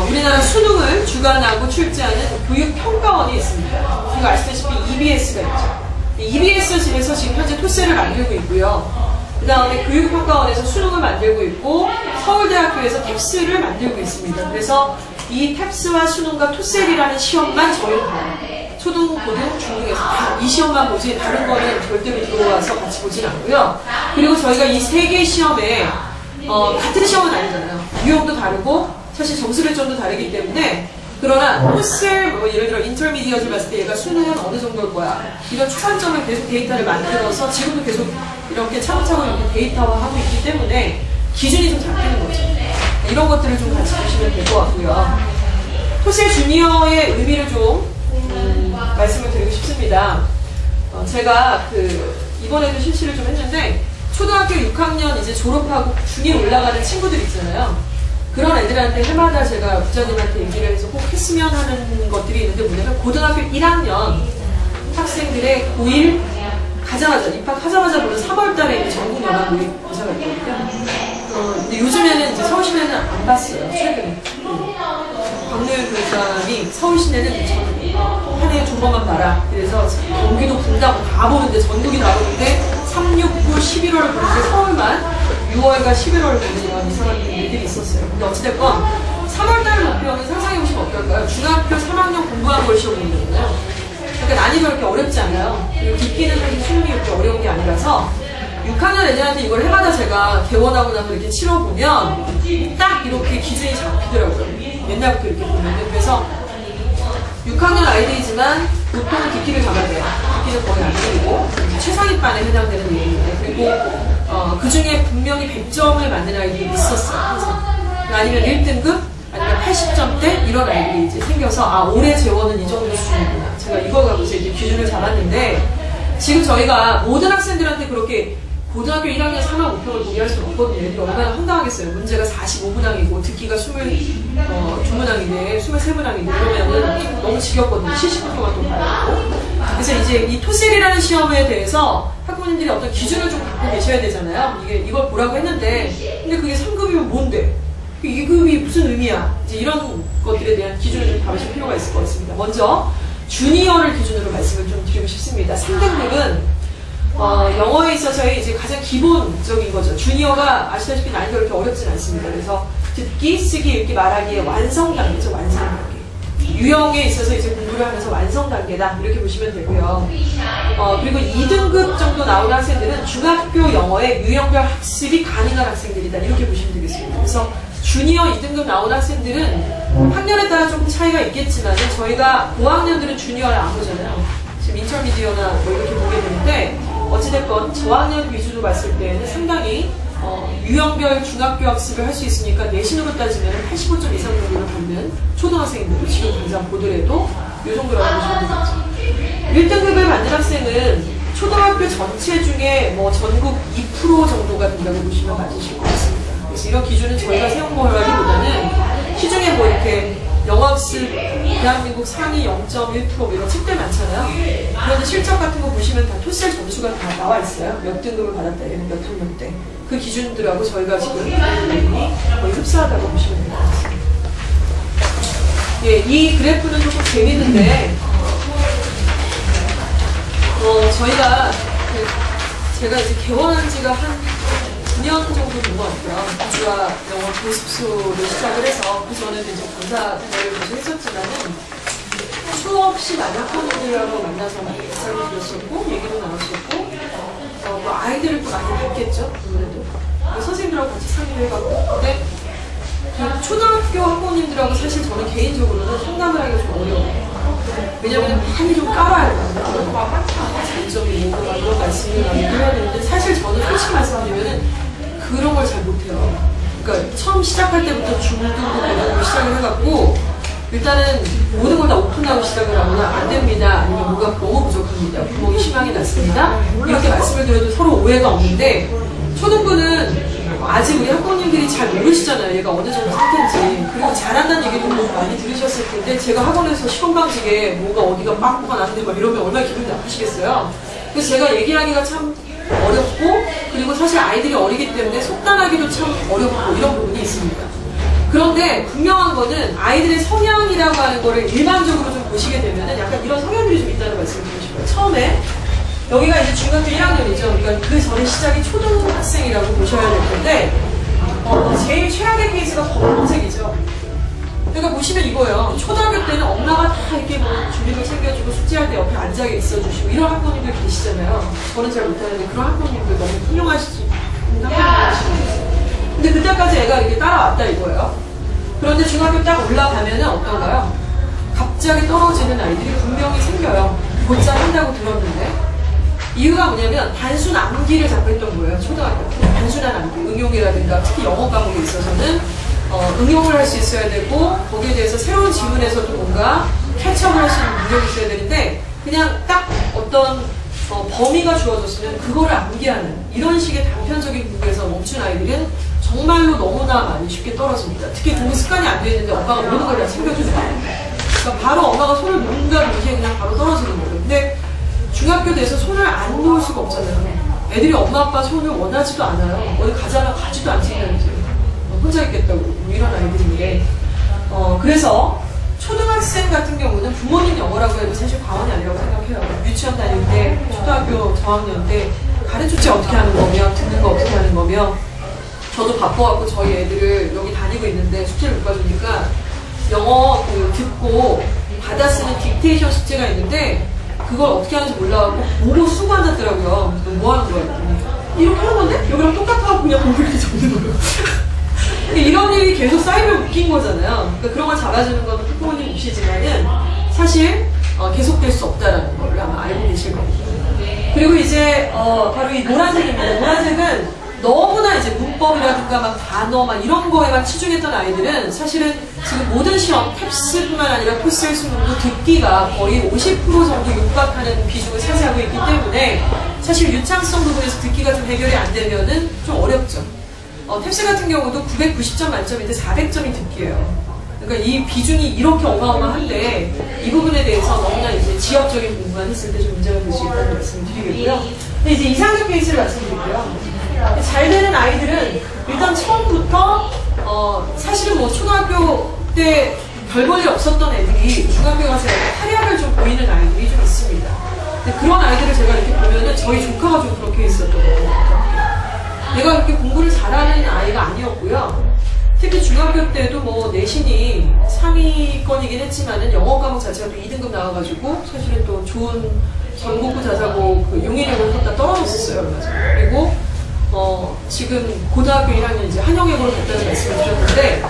우리나라 수능을 주관하고 출제하는 교육평가원이 있습니다. 그리고 아시다시피 EBS가 있죠. EBS에서 지금 현재 토셀을 만들고 있고요. 그 다음에 교육평가원에서 수능을 만들고 있고 서울대학교에서 탭스를 만들고 있습니다. 그래서 이 탭스와 수능과 토셀이라는 시험만 저희는 봐요. 초등, 고등, 중등에서 다 이 시험만 보지 다른 거는 절대로 들어와서 같이 보진 않고요. 그리고 저희가 이 세 개의 시험에 같은 시험은 아니잖아요. 유형도 다르고 사실 점수 배점도 다르기 때문에 그러나 토셀 뭐 예를 들어 인터미디어트를 봤을 때 얘가 수능은 어느 정도일 거야. 이런 추산점을 계속 데이터를 만들어서 지금도 계속 이렇게 차곡차곡 이렇게 데이터화하고 있기 때문에 기준이 좀 잡히는 거죠. 이런 것들을 좀 같이 보시면 될 것 같고요. 토셀 주니어의 의미를 좀 말씀을 드리고 싶습니다. 제가 이번에도 실시를 좀 했는데 초등학교 6학년 이제 졸업하고 중2 올라가는 친구들 있잖아요. 그런 애들한테 해마다 제가 부장님한테 얘기를 해서 꼭 했으면 하는 것들이 있는데 뭐냐면 고등학교 1학년 학생들의 고1 가자마자 입학하자마자 보는 3월달에 전국 연합 모의고사가 있거든요. 근데 요즘에는 이제 서울시내는 안 봤어요. 최근에 박노현 교육감이 서울시내는 한 해에 2번만 봐라. 그래서 경기도 분당 다 보는데 전국이 다 보는데 3, 6, 9, 11월을 보는데 서울만 6월과 11월을 보는 이런 이상한 일들이 있었어요. 근데 어찌됐건 3월달 목표는 상상해보시면 어떨까요? 중학교 3학년 공부한 걸 시험 보는 거잖아요. 그러니까 난이도 그렇게 어렵지 않아요. 그리고 듣기는 사실 수능이 그렇게 어려운 게 아니라서 6학년 애들한테 이걸 해마다 제가 개원하고 나서 이렇게 치러보면 딱 이렇게 기준이 잡히더라고요. 옛날부터 이렇게 보는데. 그래서 6학년 아이들이지만 보통 듣기를 잡아야 돼요. 듣기는 거의 안 들리고 최상위반에 해당되는 얘기인데, 그리고 그 중에 분명히 100점을 맞는 아이들이 있었어요. 항상. 아니면 1등급, 아니면 80점대 이런 아이들이 이제 생겨서 올해 재원은 이 정도 수준이구나. 제가 이걸 갖고서 이제 기준을 잡았는데, 지금 저희가 모든 학생들한테 그렇게 고등학교 1학년 3학 5평을 보게 할 수는 없거든요. 애들이 얼마나 황당하겠어요. 문제가 45문항이고 듣기가 22문항인데 23문항인데 그러면은 너무 지겹거든요. 70분 동안 또 봐야 되고. 그래서 이제 이 토셀이라는 시험에 대해서 학부모님들이 어떤 기준을 좀 갖고 계셔야 되잖아요. 이걸 보라고 했는데, 근데 그게 3급이면 뭔데? 2급이 무슨 의미야? 이제 이런 것들에 대한 기준을 좀 잡으실 필요가 있을 것 같습니다. 먼저 주니어를 기준으로 말씀을 좀 드리고 싶습니다. 3등급은 영어에 있어서의 이제 가장 기본적인 거죠. 주니어가 아시다시피 난이도가 그렇게 어렵진 않습니다. 그래서 듣기, 쓰기, 읽기, 말하기의 완성 단계죠. 완성 단계. 유형에 있어서 이제 공부를 하면서 완성 단계다. 이렇게 보시면 되고요. 그리고 2등급 정도 나오는 학생들은 중학교 영어의 유형별 학습이 가능한 학생들이다. 이렇게 보시면 되겠습니다. 그래서 주니어 2등급 나오는 학생들은 학년에 따라 조금 차이가 있겠지만 저희가 고학년들은 주니어를 안 보잖아요. 지금 인터미디어나 뭐 이렇게 보게 되는데, 어찌됐건 저학년 위주로 봤을 때는 상당히 유형별 중학교 학습을 할 수 있으니까 내신으로 따지면 85점 이상 정도를 받는 초등학생들, 지금 당장 보더라도 이 정도라고 보시면 되겠죠. 1등급을 받는 학생은 초등학교 전체 중에 뭐 전국 2% 정도가 된다고 보시면 맞으실 것 같습니다. 그래서 이런 기준은 저희가 세운 거라기보다는 시중에 뭐 이렇게 영어학습 대한민국 상위 0.1% 이런 책들 많잖아요. 그런데 실적 같은 거 보시면 다 토셀 점수가 다 나와 있어요. 몇 등급을 받았다, 얘는 몇 학년 때. 그 기준들하고 저희가 지금 거의 흡사하다고 보시면 될 것 같습니다. 예, 이 그래프는 조금 재밌는데, 저희가 제가 이제 개원한 지가 한 9년 정도 된 것 같아요. 구주와 영어 교습소를 시작을 해서 그 전에도 이제 강사 생활을 계속 했었지만은 수없이 많은 학부모님들하고 만나서 인사를 드렸었고 얘기도 나눴었고 뭐 아이들을 또 많이 봤겠죠. 아무래도 선생님들하고 같이 상의를 해가고. 근데 그 초등학교 학부모님들하고 사실 저는 개인적으로는 상담을 하기가 좀 어려워요. 왜냐면 많이 좀 깔아요. 장점이 뭐고 막 이런 말씀을 많이 해야 되는데, 사실 저는 솔직히 말씀드리면은 그런 걸 잘 못해요. 그러니까 처음 시작할 때부터 중등급 이런 시작을 해갖고 일단은 모든 걸 다 오픈하고 시작을 하거나 안 됩니다. 아니면 뭐가 너무 부족합니다. 구멍이 희망이 났습니다. 이렇게 말씀을 드려도 서로 오해가 없는데, 초등부는 아직 우리 학부모님들이 잘 모르시잖아요. 얘가 어느 정도 상태인지. 그리고 잘한다는 얘기도 많이 들으셨을 텐데, 제가 학원에서 시험방식에 뭐가 어디가 빵꾸가 났는데 막 이러면 얼마나 기분이 나쁘시겠어요. 그래서 제가 얘기하기가 참 어렵고, 그리고 사실 아이들이 어리기 때문에 속단하기도 참 어렵고 이런 부분이 있습니다. 그런데 분명한 거는 아이들의 성향이라고 하는 거를 일반적으로 좀 보시게 되면은 약간 이런 성향들이 좀 있다는 말씀을 드리고 싶어요. 처음에 여기가 이제 중학교 1학년이죠. 그러니까 그 전에 시작이 초등학생이라고 보셔야 될 텐데, 제일 최악의 케이스가 검은색이죠. 그러니까 보시면 이거예요. 초등학교 때는 엄마가 다 이렇게 뭐 준비물 챙겨주고 숙제할 때 옆에 앉아 있어주시고 이런 학부모님들 계시잖아요. 저는 잘 못하는데 그런 학부모님들 너무 훌륭하시지. 근데 그때까지 애가 이렇게 따라왔다 이거예요. 그런데 중학교 딱 올라가면은 어떤가요? 갑자기 떨어지는 아이들이 분명히 생겨요. 곧잘 한다고 들었는데. 이유가 뭐냐면 단순 암기를 자꾸 했던 거예요. 초등학교 때. 단순한 암기, 응용이라든가 특히 영어 과목에 있어서는 응용을 할 수 있어야 되고, 거기에 대해서 새로운 지문에서도 뭔가 캐치업을 할 수 있는 능력이 있어야 되는데, 그냥 딱 어떤 범위가 주어졌으면 그거를 암기하는 이런 식의 단편적인 공부에서 멈춘 아이들은 정말로 너무나 많이 쉽게 떨어집니다. 특히 공부 습관이 안 돼 있는데 엄마가 모든 걸 다 챙겨주니까. 그러니까 바로 엄마가 손을 놓는가 동시에 그냥 바로 떨어지는 거예요. 근데 중학교 돼서 손을 안 놓을 수가 없잖아요. 애들이 엄마 아빠 손을 원하지도 않아요. 어디 가자면 가지도 않잖아요. 혼자 있겠다고 뭐 이런 아이들인데, 그래서 초등학생 같은 경우는 부모님 영어라고 해도 사실 과언이 아니라고 생각해요. 유치원 다닐 때, 초등학교 저학년 때 가르치지 어떻게 하는 거며, 듣는 거 어떻게 하는 거며, 저도 바빠갖고 저희 애들을 여기 다니고 있는데 숙제를 못 봐주니까 영어 듣고 받아 쓰는 딕테이션 숙제가 있는데 그걸 어떻게 하는지 몰라갖고 보고 쓰고 앉았더라고요. 뭐 하는 거야? 이렇게 하는 건데? 여기랑 똑같아갖고 그냥 보고 이렇게 적는 거예요. 이런 일이 계속 쌓이면 웃긴 거잖아요. 그러니까 그런 걸 잡아주는 건 부모님 몫이지만은 사실 계속될 수 없다라는 걸 아마 알고 계실 겁니다. 그리고 이제 바로 이 노란색입니다. 노란색은 너무나 이제 문법이라든가 막 단어 막 이런 거에만 치중했던 아이들은 사실은 지금 모든 시험, 탭스뿐만 아니라 토스의 수능도 듣기가 거의 50% 정도 육박하는 비중을 차지하고 있기 때문에 사실 유창성 부분에서 듣기가 좀 해결이 안 되면은 좀 어렵죠. 탭스 같은 경우도 990점 만점인데 400점이 듣기예요. 그러니까 이 비중이 이렇게 어마어마한데 이 부분에 대해서 너무나 이제 지역적인 공부만 했을 때 좀 문제가 될 수 있다는 말씀을 드리겠고요. 근데 이제 이상적 케이스를 말씀드릴게요. 잘 되는 아이들은 일단 처음부터 사실은 뭐 초등학교 때 별 볼 일 없었던 애들이 중학교 가서 활약을 좀 보이는 아이들이 좀 있습니다. 근데 그런 아이들을 제가 이렇게 보면은 저희 조카가 좀 그렇게 있었던 것 같아요. 얘가 그렇게 공부를 잘하는 아이가 아니었고요. 특히 중학교 때도 뭐 내신이 상위권이긴 했지만은 영어 과목 자체가 또 2등급 나와가지고 사실은 또 좋은 전국구 자사고 그 용인여고를 갖다 떨어졌었어요. 얼마 전에. 그리고 지금 고등학교 1학년 이제 한영외고를 갔다는 말씀을 드렸는데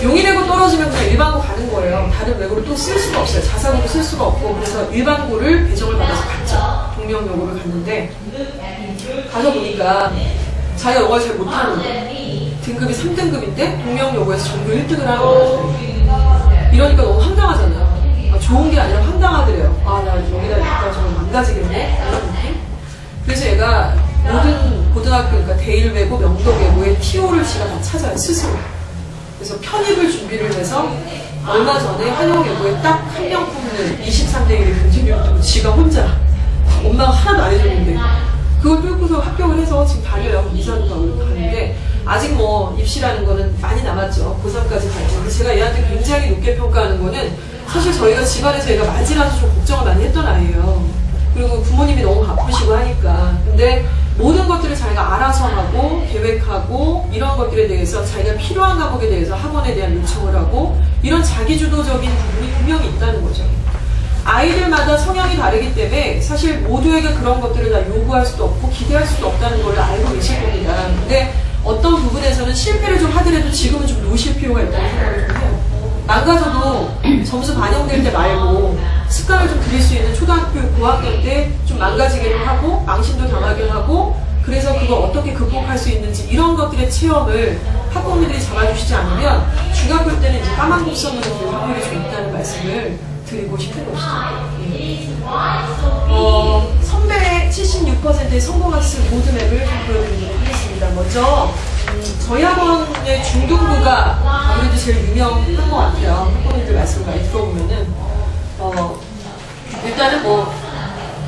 용인외고 떨어지면 그냥 일반고 가는 거예요. 다른 외고를 또 쓸 수가 없어요. 자사고도 쓸 수가 없고 그래서 일반고를 배정을 받아서 갔죠. 동명여고를 갔는데 가서 보니까 자기가 영어를 잘 못하는 거예요. 등급이 3등급인데 동명여고에서 전교 1등을 하는 거예요. 이러니까 너무 황당하잖아요. 좋은 게 아니라 황당하더래요. 나 여기다 있다가 정말 망가지겠네? 이런 느낌? 그래서 얘가 모든 고등학교, 그러니까 대일외고, 명덕외고의 TO를 지가 다 찾아요, 스스로. 그래서 편입을 준비를 해서 얼마 전에 한영외고에 딱 한 명 뽑는 23대 1의 경쟁률을 두고 지가 혼자 엄마가 하나도 안 해줬는데 그걸 뚫고서 합격을 해서 지금 다녀요. 이산가을 가는데 아직 뭐 입시라는 거는 많이 남았죠. 고3까지 가죠. 제가 얘한테 굉장히 높게 평가하는 거는 사실 저희가 집안에서 얘가 맞이라서 좀 걱정을 많이 했던 아이예요. 그리고 부모님이 너무 바쁘시고 하니까. 근데 모든 것들을 자기가 알아서 하고 계획하고 이런 것들에 대해서 자기가 필요한 과목에 대해서 학원에 대한 요청을 하고 이런 자기주도적인 부분이 분명히 있다는 거죠. 아이들마다 성향이 다르기 때문에 사실 모두에게 그런 것들을 다 요구할 수도 없고 기대할 수도 없다는 걸 알고 계실 겁니다. 근데 어떤 부분에서는 실패를 좀 하더라도 지금은 좀 놓으실 필요가 있다는 생각을 좀 해요. 망가져도 점수 반영될 때 말고 습관을 좀 들일 수 있는 초등학교 고학년 때 좀 망가지기도 하고 망신도 당하기도 하고 그래서 그걸 어떻게 극복할 수 있는지 이런 것들의 체험을 학부모님들이 잡아주시지 않으면 중학교 때는 이제 까만 곡선으로 될 확률이 좀 있다는 말씀을 드리고 싶은 것이죠. 선배의 76%의 성공학습 로드맵을 보여드리도록 하겠습니다. 먼저 저희 학원의 중등부가 아무래도 제일 유명한 것 같아요. 학부모님들 말씀을 많이 들어보면은 일단은 뭐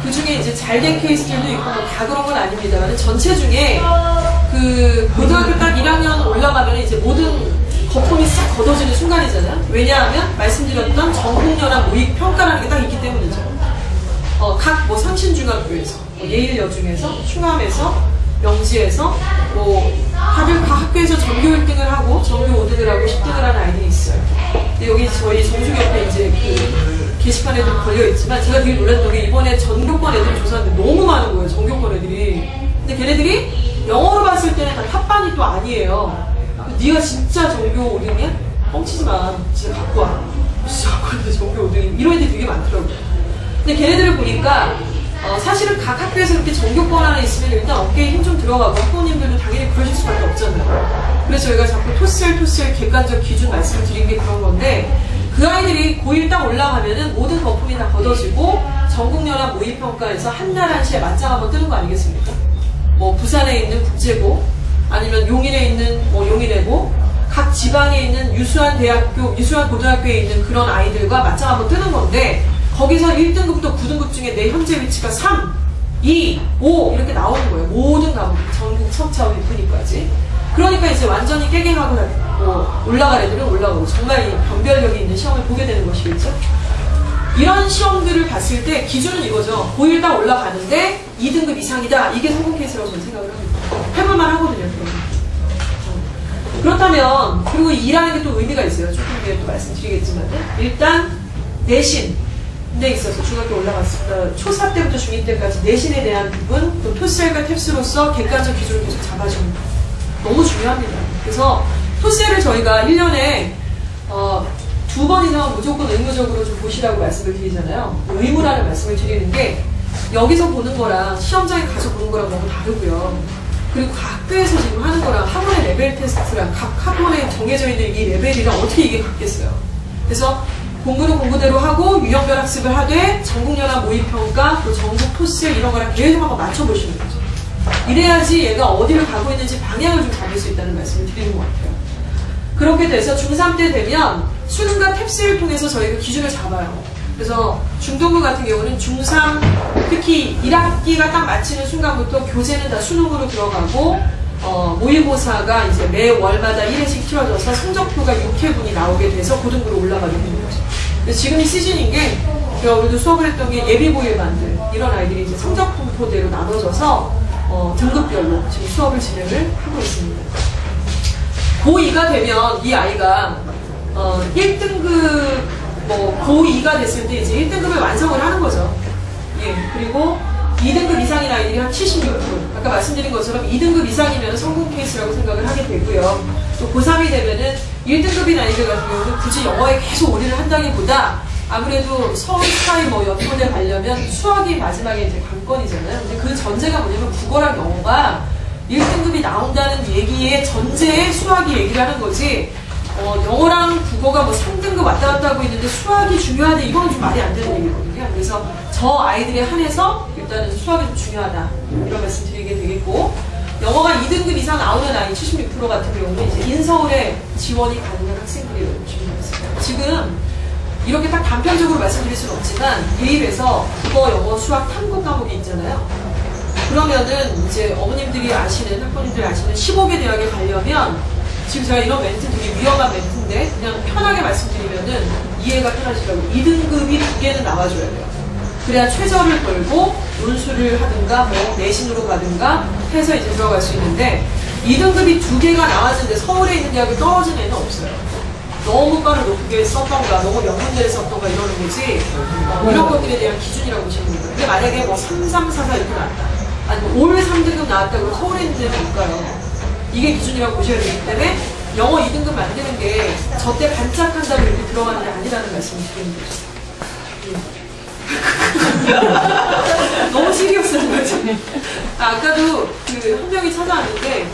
그 중에 이제 잘된 케이스들도 있고 뭐 다 그런 건 아닙니다만 전체 중에 그 고등학교 딱 1학년 올라가면 이제 모든 거품이 싹 걷어지는 순간이잖아요. 왜냐하면 말씀드렸던 전국연합 모의 평가라는 게 딱 있기 때문이죠. 각 뭐 상신중학교에서 뭐 예일여중에서 충암에서 명지에서 뭐 다들 다 학교에서 전교 1등을 하고 전교 5등을 하고 10등을 하는 아이들이 있어요. 근데 여기 저희 정숙 옆에 이제 그 게시판에도 걸려있지만 제가 되게 놀랐던 게 이번에 전교권 애들 조사하는데 너무 많은 거예요. 전교권 애들이. 근데 걔네들이 영어로 봤을 때는 다 탑반이 또 아니에요. 네가 진짜 전교 5등이야? 뻥치지 마. 진짜 갖고 와. 진짜 갖고 왔는데 전교 5등이 이런 애들이 되게 많더라고요. 근데 걔네들을 보니까 사실은 각 학교에서 이렇게 전교권 하나 있으면 일단 어깨에 힘 좀 들어가고 학부모님들도 당연히 그러실 수밖에 없잖아요. 그래서 저희가 자꾸 토스L 객관적 기준 말씀을 드린 게 그런 건데 그 아이들이 고1 딱 올라가면은 모든 거품이 다 걷어지고 전국연합 모의평가에서 한 날 한시에 맞짱 한번 뜨는 거 아니겠습니까? 뭐 부산에 있는 국제고 아니면 용인에 있는 뭐 용인외고 각 지방에 있는 유수한 대학교, 유수한 고등학교에 있는 그런 아이들과 맞짱 한번 뜨는 건데 거기서 1등급부터 9등급 중에 내 현재 위치가 3, 2, 5 이렇게 나오는 거예요. 모든 과목, 전국 석차원 일분위까지. 그러니까 이제 완전히 깨갱하고 올라갈 애들은 올라가고 정말 이 변별력이 있는 시험을 보게 되는 것이겠죠. 이런 시험들을 봤을 때 기준은 이거죠. 고1 딱 올라가는데 2등급 이상이다. 이게 성공 케이스라고 저는 생각을 합니다. 해볼만 하거든요. 그렇다면 그리고 일하는 게 또 의미가 있어요. 조금 뒤에 또 말씀드리겠지만 일단 내신 데 있어서 중학교 올라갔을 때 초4 때부터 중2 때까지 내신에 대한 부분 또 토스엘과 탭스로서 객관적 기준을 계속 잡아주는 거 너무 중요합니다. 그래서 토스엘을 저희가 1년에 2번 이상은 무조건 의무적으로 좀 보시라고 말씀을 드리잖아요. 의무라는 말씀을 드리는 게 여기서 보는 거랑 시험장에 가서 보는 거랑 너무 다르고요. 그리고 각 학교에서 지금 하는 거랑 학원의 레벨 테스트랑 각 학원에 정해져 있는 이 레벨이랑 어떻게 이게 같겠어요. 그래서 공부는 공부대로 하고 유형별 학습을 하되 전국연합 모의평가 또 전국 토스 이런 거랑 계속 한번 맞춰보시는 거죠. 이래야지 얘가 어디를 가고 있는지 방향을 좀 잡을 수 있다는 말씀을 드리는 것 같아요. 그렇게 돼서 중3 때 되면 수능과 탭스를 통해서 저희가 기준을 잡아요. 그래서 중등부 같은 경우는 중3 특히 1학기가 딱 마치는 순간부터 교재는 다 수능으로 들어가고 모의고사가 이제 매월마다 1회씩 틀어져서 성적표가 6회분이 나오게 돼서 고등부로 올라가게 되는 거죠. 그래서 지금 이 시즌인 게 우리도 수업을 했던 게 예비고일반들 이런 아이들이 이제 성적 분포대로 나눠져서 등급별로 지금 수업을 진행을 하고 있습니다. 고2가 되면 이 아이가 1등급 고2가 됐을 때 이제 1등급을 완성을 하는 거죠. 예, 그리고 2등급 이상인 아이들이 한 76%. 아까 말씀드린 것처럼 2등급 이상이면 성공 케이스라고 생각을 하게 되고요. 또 고3이 되면은 1등급인 아이들 같은 경우는 굳이 영어에 계속 올인을 한다기보다 아무래도 서울 스타일 연구대 가려면 수학이 마지막에 이제 관건이잖아요. 근데 그 전제가 뭐냐면 국어랑 영어가 1등급이 나온다는 얘기의 전제에 수학이 얘기를 하는 거지, 영어랑 국어가 3등급 왔다 갔다 하고 있는데 수학이 중요하다, 이건 좀 말이 안 되는 얘기거든요. 그래서 저 아이들에 한해서 일단은 수학이 좀 중요하다, 이런 말씀 드리게 되겠고, 영어가 2등급 이상 나오는 아이 76% 같은 경우는 이제 인서울에 지원이 가능한 학생들이라고 보시면 되겠습니다. 지금 이렇게 딱 단편적으로 말씀드릴 수는 없지만 대입에서 국어, 영어, 수학, 탐구 과목이 있잖아요. 그러면은 이제 어머님들이 아시는, 학부모님들이 아시는 15개 대학에 가려면, 지금 제가 이런 멘트 되게 위험한 멘트인데 그냥 편하게 말씀드리면은 이해가 편하시라고 2등급이 2개는 나와줘야 돼요. 그래야 최저를 걸고 논술을 하든가 내신으로 가든가 해서 이제 들어갈 수 있는데, 2등급이 2개가 나왔는데 서울에 있는 대학에 떨어진 애는 없어요. 너무 과를 높게 썼던가 너무 명문대를 썼던가 이러는 거지, 이런 것들에 대한 기준이라고 보시면 됩니다. 근데 만약에 3, 3, 4, 4 이렇게 나왔다, 아니면 올 3등급 나왔다 그러면 서울에 있는 데는 못 가요. 이게 기준이라고 보셔야 되기 때문에 영어 2등급 만드는 게 저때 반짝한다고 이렇게 들어가는 게 아니라는 말씀을 드리는 거죠. 너무 시리어스한 거죠. 아까도 한 명이 찾아왔는데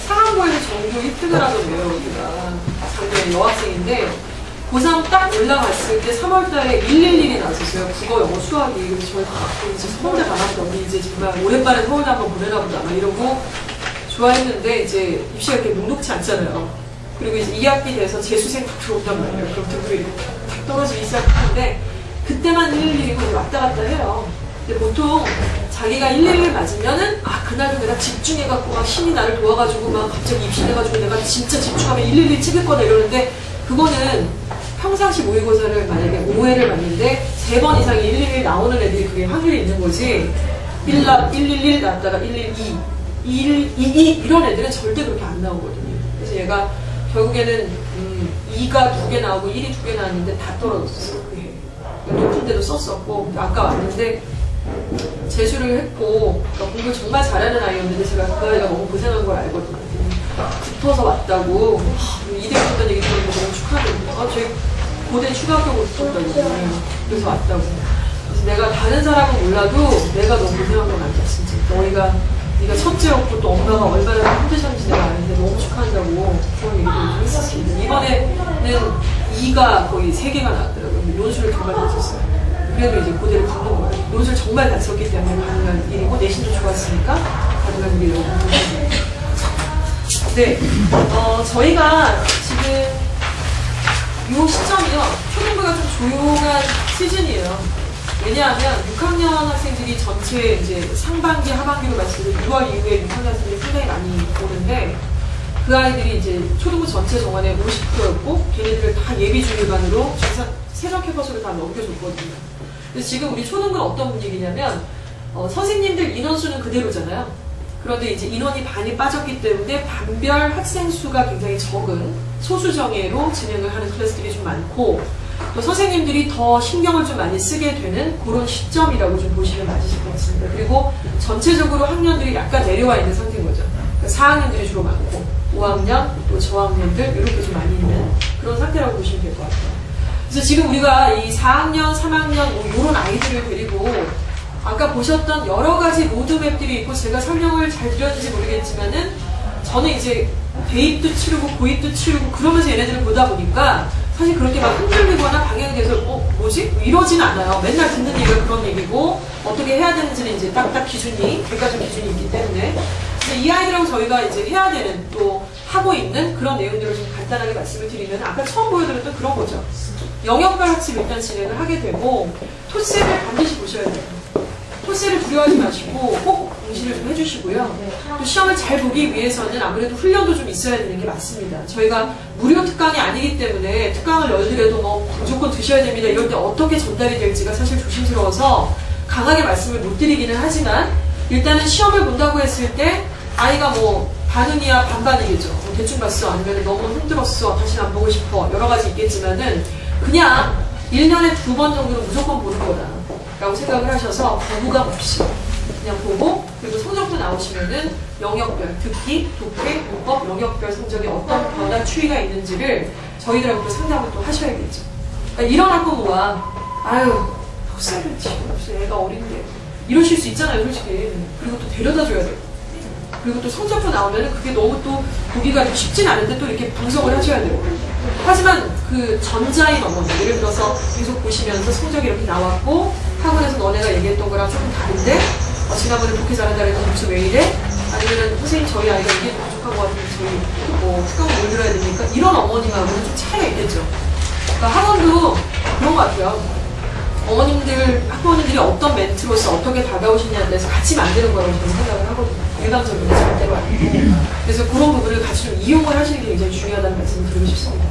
상암고에서 전교 1등을 하던데요. 우리가 작년에 여학생인데 고3 딱 올라갔을 때 3월달에 111이 나왔었어요. 국어, 영어, 수학이. 그래서 저희 이제 서울대 가놨다, 우리 이제 정말 오랜만에 서울대 한번 보내나 보다 막 이러고 좋아했는데, 이제 입시가 이렇게 녹록치 않잖아요. 그리고 이제 2학기 돼서 재수생 딱 들어온단 말이에요. 그럼 등급이 탁 떨어지기 시작하는데 그때만 111이고 왔다 갔다 해요. 근데 보통 자기가 111 맞으면은 그날도 내가 집중해갖고 막 힘이 나를 도와가지고 막 갑자기 입시해가지고 내가 진짜 집중하면 111 찍을 거다 이러는데, 그거는 평상시 모의고사를 만약에 5회를 맞는데 3번 이상이 111 나오는 애들이 그게 확률이 있는 거지, 111 나왔다가 112 122 이런 애들은 절대 그렇게 안 나오거든요. 그래서 얘가 결국에는 2가 2개 나오고 1이 2개 나왔는데 다 떨어졌어요. 그 해. 높은 데도 썼었고, 아까 왔는데 재수를 했고, 그러니까 공부를 정말 잘하는 아이였는데 제가 그 아이가 너무 고생한 걸 알거든요. 붙어서 왔다고 2대 붙었다는 얘기 들으면 너무 축하드립니다. 저희 고대 추가학교고 붙었다고. 그래서 왔다고. 그래서 내가 다른 사람은 몰라도 내가 너무 고생한 건 아니야 진짜. 네가 첫째였고 또 엄마가 얼마나 힘드셨는지 내가 아는데 너무 축하한다고 그런 얘기도 좀 했었습니다. 이번에는 2가 거의 3개가 나왔더라고요. 논술을 정말 잘 썼어요. 그래도 이제 고대를 붙는 거예요. 논술 정말 잘 썼기 때문에 가능한 일이고, 내신도 좋았으니까 가능한 일이라고 생각합니다. 네, 저희가 지금 이 시점이요, 초등부가 좀 조용한 시즌이에요. 왜냐하면 6학년 학생들이 전체 이제 상반기, 하반기로 말씀드린 6월 이후에 6학년 학생들이 상당히 많이 오는데, 그 아이들이 이제 초등부 전체 정원의 50%였고, 걔네들을 다 예비주일반으로 세종 캠퍼스로 다 넘겨줬거든요. 그래서 지금 우리 초등부는 어떤 분위기냐면, 선생님들 인원수는 그대로잖아요. 그런데 이제 인원이 반이 빠졌기 때문에 반별 학생 수가 굉장히 적은 소수 정예로 진행을 하는 클래스들이 좀 많고, 또 선생님들이 더 신경을 좀 많이 쓰게 되는 그런 시점이라고 좀 보시면 맞으실 것 같습니다. 그리고 전체적으로 학년들이 약간 내려와 있는 상태인 거죠. 그러니까 4학년들이 주로 많고 5학년 또 저학년들 이렇게 좀 많이 있는 그런 상태라고 보시면 될 것 같아요. 그래서 지금 우리가 이 4학년, 3학년 뭐 이런 아이들을 데리고 아까 보셨던 여러 가지 로드맵들이 있고 제가 설명을 잘 드렸는지 모르겠지만은 저는 이제 대입도 치르고 고입도 치르고 그러면서 얘네들을 보다 보니까 사실 그렇게 막 흔들리거나 방향이 돼서 뭐지? 이러진 않아요. 맨날 듣는 얘기가 그런 얘기고 어떻게 해야 되는지는 이제 딱딱 기준이, 객관적 기준이 있기 때문에 그래서 이 아이들하고 저희가 이제 해야 되는 또 하고 있는 그런 내용들을 좀 간단하게 말씀을 드리면 아까 처음 보여드렸던 그런 거죠. 영역별 학습 일단 진행을 하게 되고 토스를 반드시 보셔야 돼요. 토스를 두려워하지 마시고 꼭 응시를 좀 해주시고요. 또 시험을 잘 보기 위해서는 아무래도 훈련도 좀 있어야 되는 게 맞습니다. 저희가 무료 특강이 아니기 때문에 특강을 열더라도 뭐 무조건 드셔야 됩니다. 이럴 때 어떻게 전달이 될지가 사실 조심스러워서 강하게 말씀을 못 드리기는 하지만 일단은 시험을 본다고 했을 때 아이가 뭐 반응이야 반반이겠죠. 뭐 대충 봤어 아니면 너무 힘들었어 다시는 안 보고 싶어 여러 가지 있겠지만은 그냥 1년에 2번 정도는 무조건 보는 거다 라고 생각을 하셔서 거부감 없이 그냥 보고 그리고 성적표 나오시면은 영역별 듣기, 독해, 문법, 영역별 성적이 어떤 변화 추이가 있는지를 저희들하고 또 상담을 또 하셔야겠죠. 그러니까 이런 학부모가 아유 học 지 무슨 애가 어린데 이러실 수 있잖아요 솔직히. 그리고 또 데려다 줘야 돼요. 그리고 또 성적표 나오면은 그게 너무 또 보기가 좀 쉽진 않은데 또 이렇게 분석을 하셔야 되고. 하지만 그 전자인 어머니, 예를 들어서 계속 보시면서 성적이 이렇게 나왔고 학원에서 너네가 얘기했던 거랑 조금 다른데 지난번에 독해 잘한다 그래서 점수 왜 이래? 아니면은 선생님 저희 아이가 이게 부족한 것 같은데 저희 뭐 특강을 뭘 들어야 됩니까? 이런 어머님하고는 좀 차이가 있겠죠. 그러니까 학원도 그런 것 같아요. 어머님들, 학부모님들이 어떤 멘트로서 어떻게 다가오시냐에 대해서 같이 만드는 거라고 저는 생각을 하거든요. 일방적으로 절대로 아니고. 그래서 그런 부분을 같이 좀 이용을 하시는 게 굉장히 중요하다는 말씀을 드리고 싶습니다.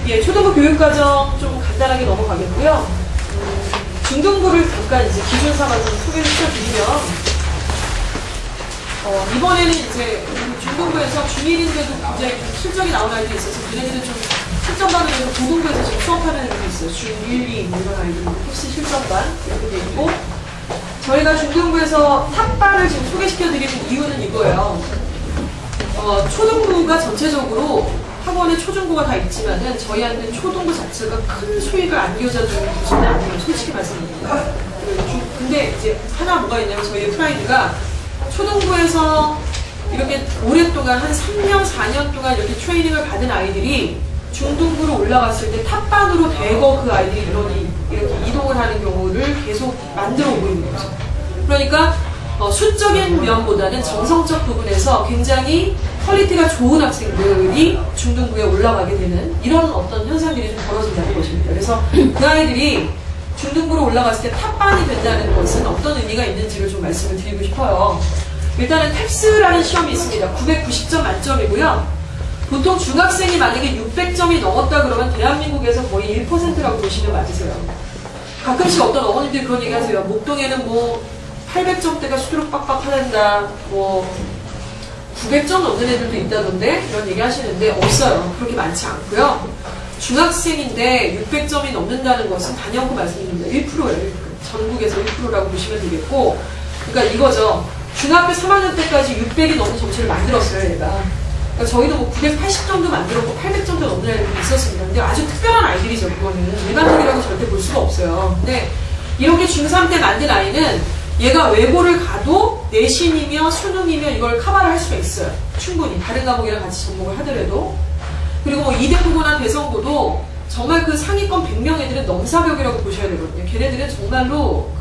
예, 초등부 교육과정 좀 간단하게 넘어가겠고요. 중등부를 잠깐 이제 기준 삼아서 소개를 시켜드리면, 이번에는 이제 중등부에서 중1인데도 굉장히 좀 실적이 나온 아이들이 있어서 걔네들은 좀 실전반을 위해서 고등부에서 지금 수업하는 애들이 있어요. 중1, 2 이런 아이들 혹시 실전반 이렇게 돼 있고 저희가 중등부에서 탑반을 지금 소개시켜드리는 이유는 이거예요. 초등부가 전체적으로 학원에 초중부가 다 있지만은 저희한테는 초등부 자체가 큰 수익을 안겨줘주는 구조는 아니에요. 솔직히 말씀드립니다. 근데 이제 하나 뭐가 있냐면 저희의 프라이드가 초등부에서 이렇게 오랫동안 한 3년, 4년 동안 이렇게 트레이닝을 받은 아이들이 중등부로 올라갔을 때 탑반으로 대거 그 아이들이 이렇게 이동을 하는 경우를 계속 만들어 오고 있는 거죠. 그러니까 수적인 면보다는 정성적 부분에서 굉장히 퀄리티가 좋은 학생들이 중등부에 올라가게 되는 이런 어떤 현상들이 좀 벌어진다는 것입니다. 그래서 그 아이들이 중등부로 올라갔을 때 탑반이 된다는 것은 어떤 의미가 있는지를 좀 말씀을 드리고 싶어요. 일단은 탭스라는 시험이 있습니다. 990점 만점이고요. 보통 중학생이 만약에 600점이 넘었다 그러면 대한민국에서 거의 1%라고 보시면 맞으세요. 가끔씩 어떤 어머님들이 그런 얘기 하세요. 목동에는 뭐 800점대가 수두룩 빡빡 하는다. 뭐 900점 넘는 애들도 있다던데 이런 얘기 하시는데 없어요. 그렇게 많지 않고요. 중학생인데 600점이 넘는다는 것은 단연코 말씀드립니다. 1%예요. 전국에서 1%라고 보시면 되겠고 그러니까 이거죠. 중학교 3학년 때까지 600이 넘는 점수를 만들었어요. 얘가. 그러니까 저희도 뭐 980점도 만들었고 800점도 넘는 아이들이 있었습니다. 근데 아주 특별한 아이들이죠. 그거는 일반적이라고 절대 볼 수가 없어요. 근데 이렇게 중3 때 만든 아이는 얘가 외고를 가도 내신이며 수능이며 이걸 커버를 할 수가 있어요. 충분히 다른 과목이랑 같이 접목을 하더라도. 그리고 뭐 이대국어나 대성고도 정말 그 상위권 100명 애들은 넘사벽이라고 보셔야 되거든요. 걔네들은 정말로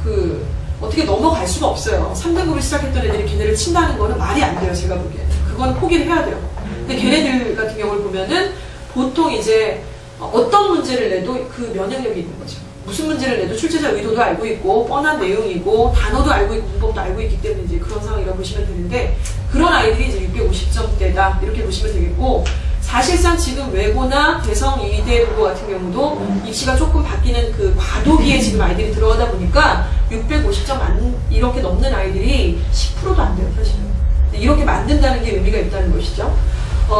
어떻게 넘어갈 수가 없어요. 3등급을 시작했던 애들이 걔네를 친다는 거는 말이 안 돼요. 제가 보기에는. 그건 포기를 해야 돼요. 근데 걔네들 같은 경우를 보면은 보통 이제 어떤 문제를 내도 그 면역력이 있는 거죠. 무슨 문제를 내도 출제자 의도도 알고 있고 뻔한 내용이고 단어도 알고 있고 문법도 알고 있기 때문에 이제 그런 상황이라고 보시면 되는데 그런 아이들이 이제 650점대다 이렇게 보시면 되겠고 사실상 지금 외고나 대성 이대국어 같은 경우도 입시가 조금 바뀌는 그 과도기에 지금 아이들이 들어가다 보니까 650점 이렇게 넘는 아이들이 10%도 안 돼요 사실은. 이렇게 만든다는 게 의미가 있다는 것이죠.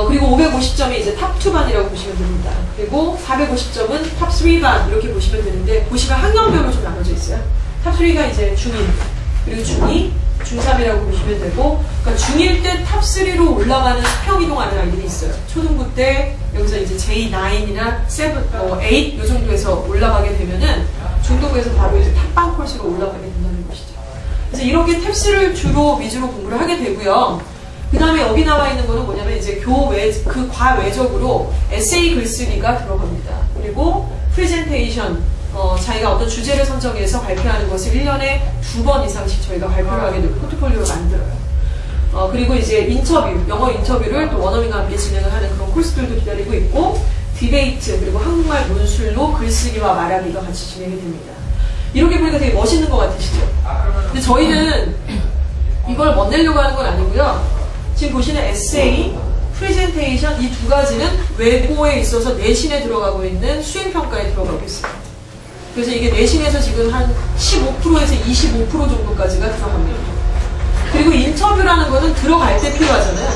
그리고 550점이 이제 탑2반이라고 보시면 됩니다. 그리고 450점은 탑3반 이렇게 보시면 되는데 보시면 학년별로 좀 나눠져 있어요. 탑3가 이제 중1, 그리고 중2, 중3이라고 보시면 되고 그러니까 중1 때 탑3로 올라가는 수평 이동하는 아이들이 있어요. 초등부 때 여기서 이제 J9이나 7, 8 이 정도에서 올라가게 되면은 중도부에서 바로 이제 탑방 코스로 올라가게 된다는 것이죠. 그래서 이렇게 탭스를 주로 위주로 공부를 하게 되고요. 그 다음에 여기 나와 있는 거는 뭐냐면 이제 그 과외적으로 에세이 글쓰기가 들어갑니다. 그리고 프레젠테이션, 자기가 어떤 주제를 선정해서 발표하는 것을 1년에 2번 이상씩 저희가 발표를 하게 되고 포트폴리오를 만들어요. 그리고 이제 인터뷰, 영어 인터뷰를 또 원어민과 함께 진행을 하는 그런 코र्स들도 기다리고 있고, 디베이트, 그리고 한국말 논술로 글쓰기와 말하기가 같이 진행이 됩니다. 이렇게 보니까 되게 멋있는 것 같으시죠? 근데 저희는 이걸 멋내려고 하는 건 아니고요. 지금 보시는 에세이, 프레젠테이션 이 두 가지는 외고에 있어서 내신에 들어가고 있는 수행평가에 들어가고 있어요. 그래서 이게 내신에서 지금 한 15%에서 25% 정도까지가 들어갑니다. 그리고 인터뷰라는 거는 들어갈 때 필요하잖아요.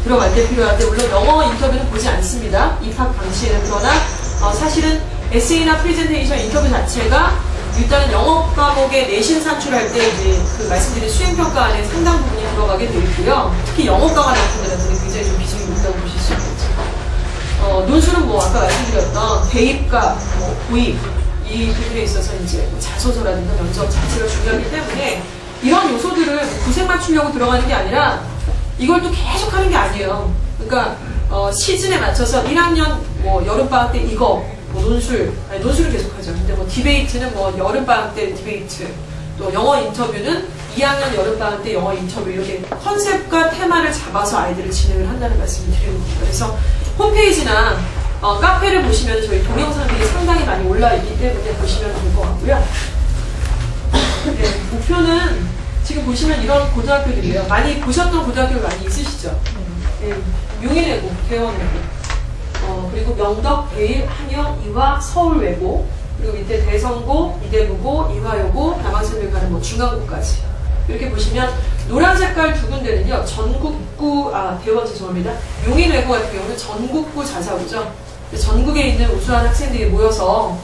들어갈 때 필요한데 물론 영어 인터뷰는 보지 않습니다. 입학 당시에는. 그러나 사실은 에세이나 프레젠테이션 인터뷰 자체가 일단은 영어 과목의 내신 산출할 때 이제 그 말씀드린 수행평가 안에 상당 부분이 들어가게 되어 있고요. 특히 영어과가 나온 분들한테는 굉장히 좀 비중이 높다고 보실 수 있겠죠. 논술은 뭐 아까 말씀드렸던 대입과 고입 이 부분에 있어서 이제 자소서라든가 면접 자체가 중요하기 때문에 이런 요소들을 구색 맞추려고 들어가는 게 아니라 이걸 또 계속 하는 게 아니에요. 그러니까 시즌에 맞춰서 1학년 뭐 여름방학 때 이거 논술을 계속 하죠. 근데 뭐 디베이트는 뭐 여름방학 때 디베이트, 또 영어 인터뷰는 2학년 여름방학 때 영어 인터뷰, 이렇게 컨셉과 테마를 잡아서 아이들을 진행을 한다는 말씀을 드리는 겁니다. 그래서 홈페이지나 카페를 보시면 저희 동영상들이 상당히 많이 올라있기 때문에 보시면 될 것 같고요. 네, 목표는 지금 보시면 이런 고등학교들이에요. 많이 보셨던 고등학교가 많이 있으시죠? 네, 용인외고, 대원외고, 그리고 명덕, 대일, 한영, 이화, 서울외고, 그리고 밑에 대성고, 이대부고, 이화여고, 남학생들 가는 뭐 중앙고까지. 이렇게 보시면 노란 색깔 두 군데는요, 전국구, 대원 죄송합니다. 용인외고 같은 경우는 전국구 자사고죠. 전국에 있는 우수한 학생들이 모여서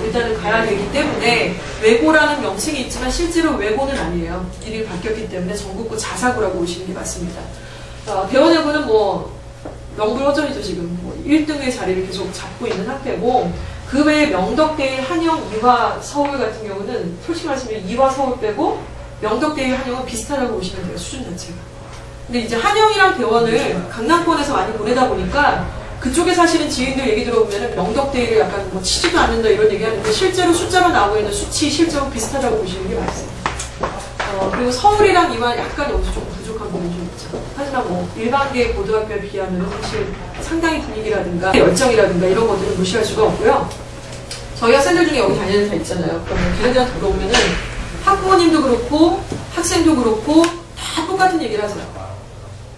일단은 가야 되기 때문에 외고라는 명칭이 있지만 실제로 외고는 아니에요. 이름이 바뀌었기 때문에 전국구 자사고라고 보시는 게 맞습니다. 대원외고는 뭐 명불허전이죠. 지금 뭐 1등의 자리를 계속 잡고 있는 상태고, 그 외에 명덕대일, 한영, 이화, 서울 같은 경우는 솔직히 말씀드리면 이화, 서울 빼고 명덕대일, 한영은 비슷하다고 보시면 돼요. 수준 자체가. 근데 이제 한영이랑 대원을 강남권에서 많이 보내다 보니까 그쪽에 사실은 지인들 얘기 들어보면 명덕대일을 약간 뭐 치지도 않는다 이런 얘기하는데 실제로 숫자로 나오고 있는 수치 실제로 비슷하다고 보시는 게 맞습니다. 그리고 서울이랑 이화 약간 여기서 좀 부족한 부분이 좀 있죠. 하지만 뭐 일반계 고등학교에 비하면 사실 상당히 분위기라든가 열정이라든가 이런 것들은 무시할 수가 없고요. 저희 학생들 중에 여기 다니는 애 있잖아요. 그러면 걔네들한테 물어보면은 학부모님도 그렇고 학생도 그렇고 다 똑같은 얘기를 하세요.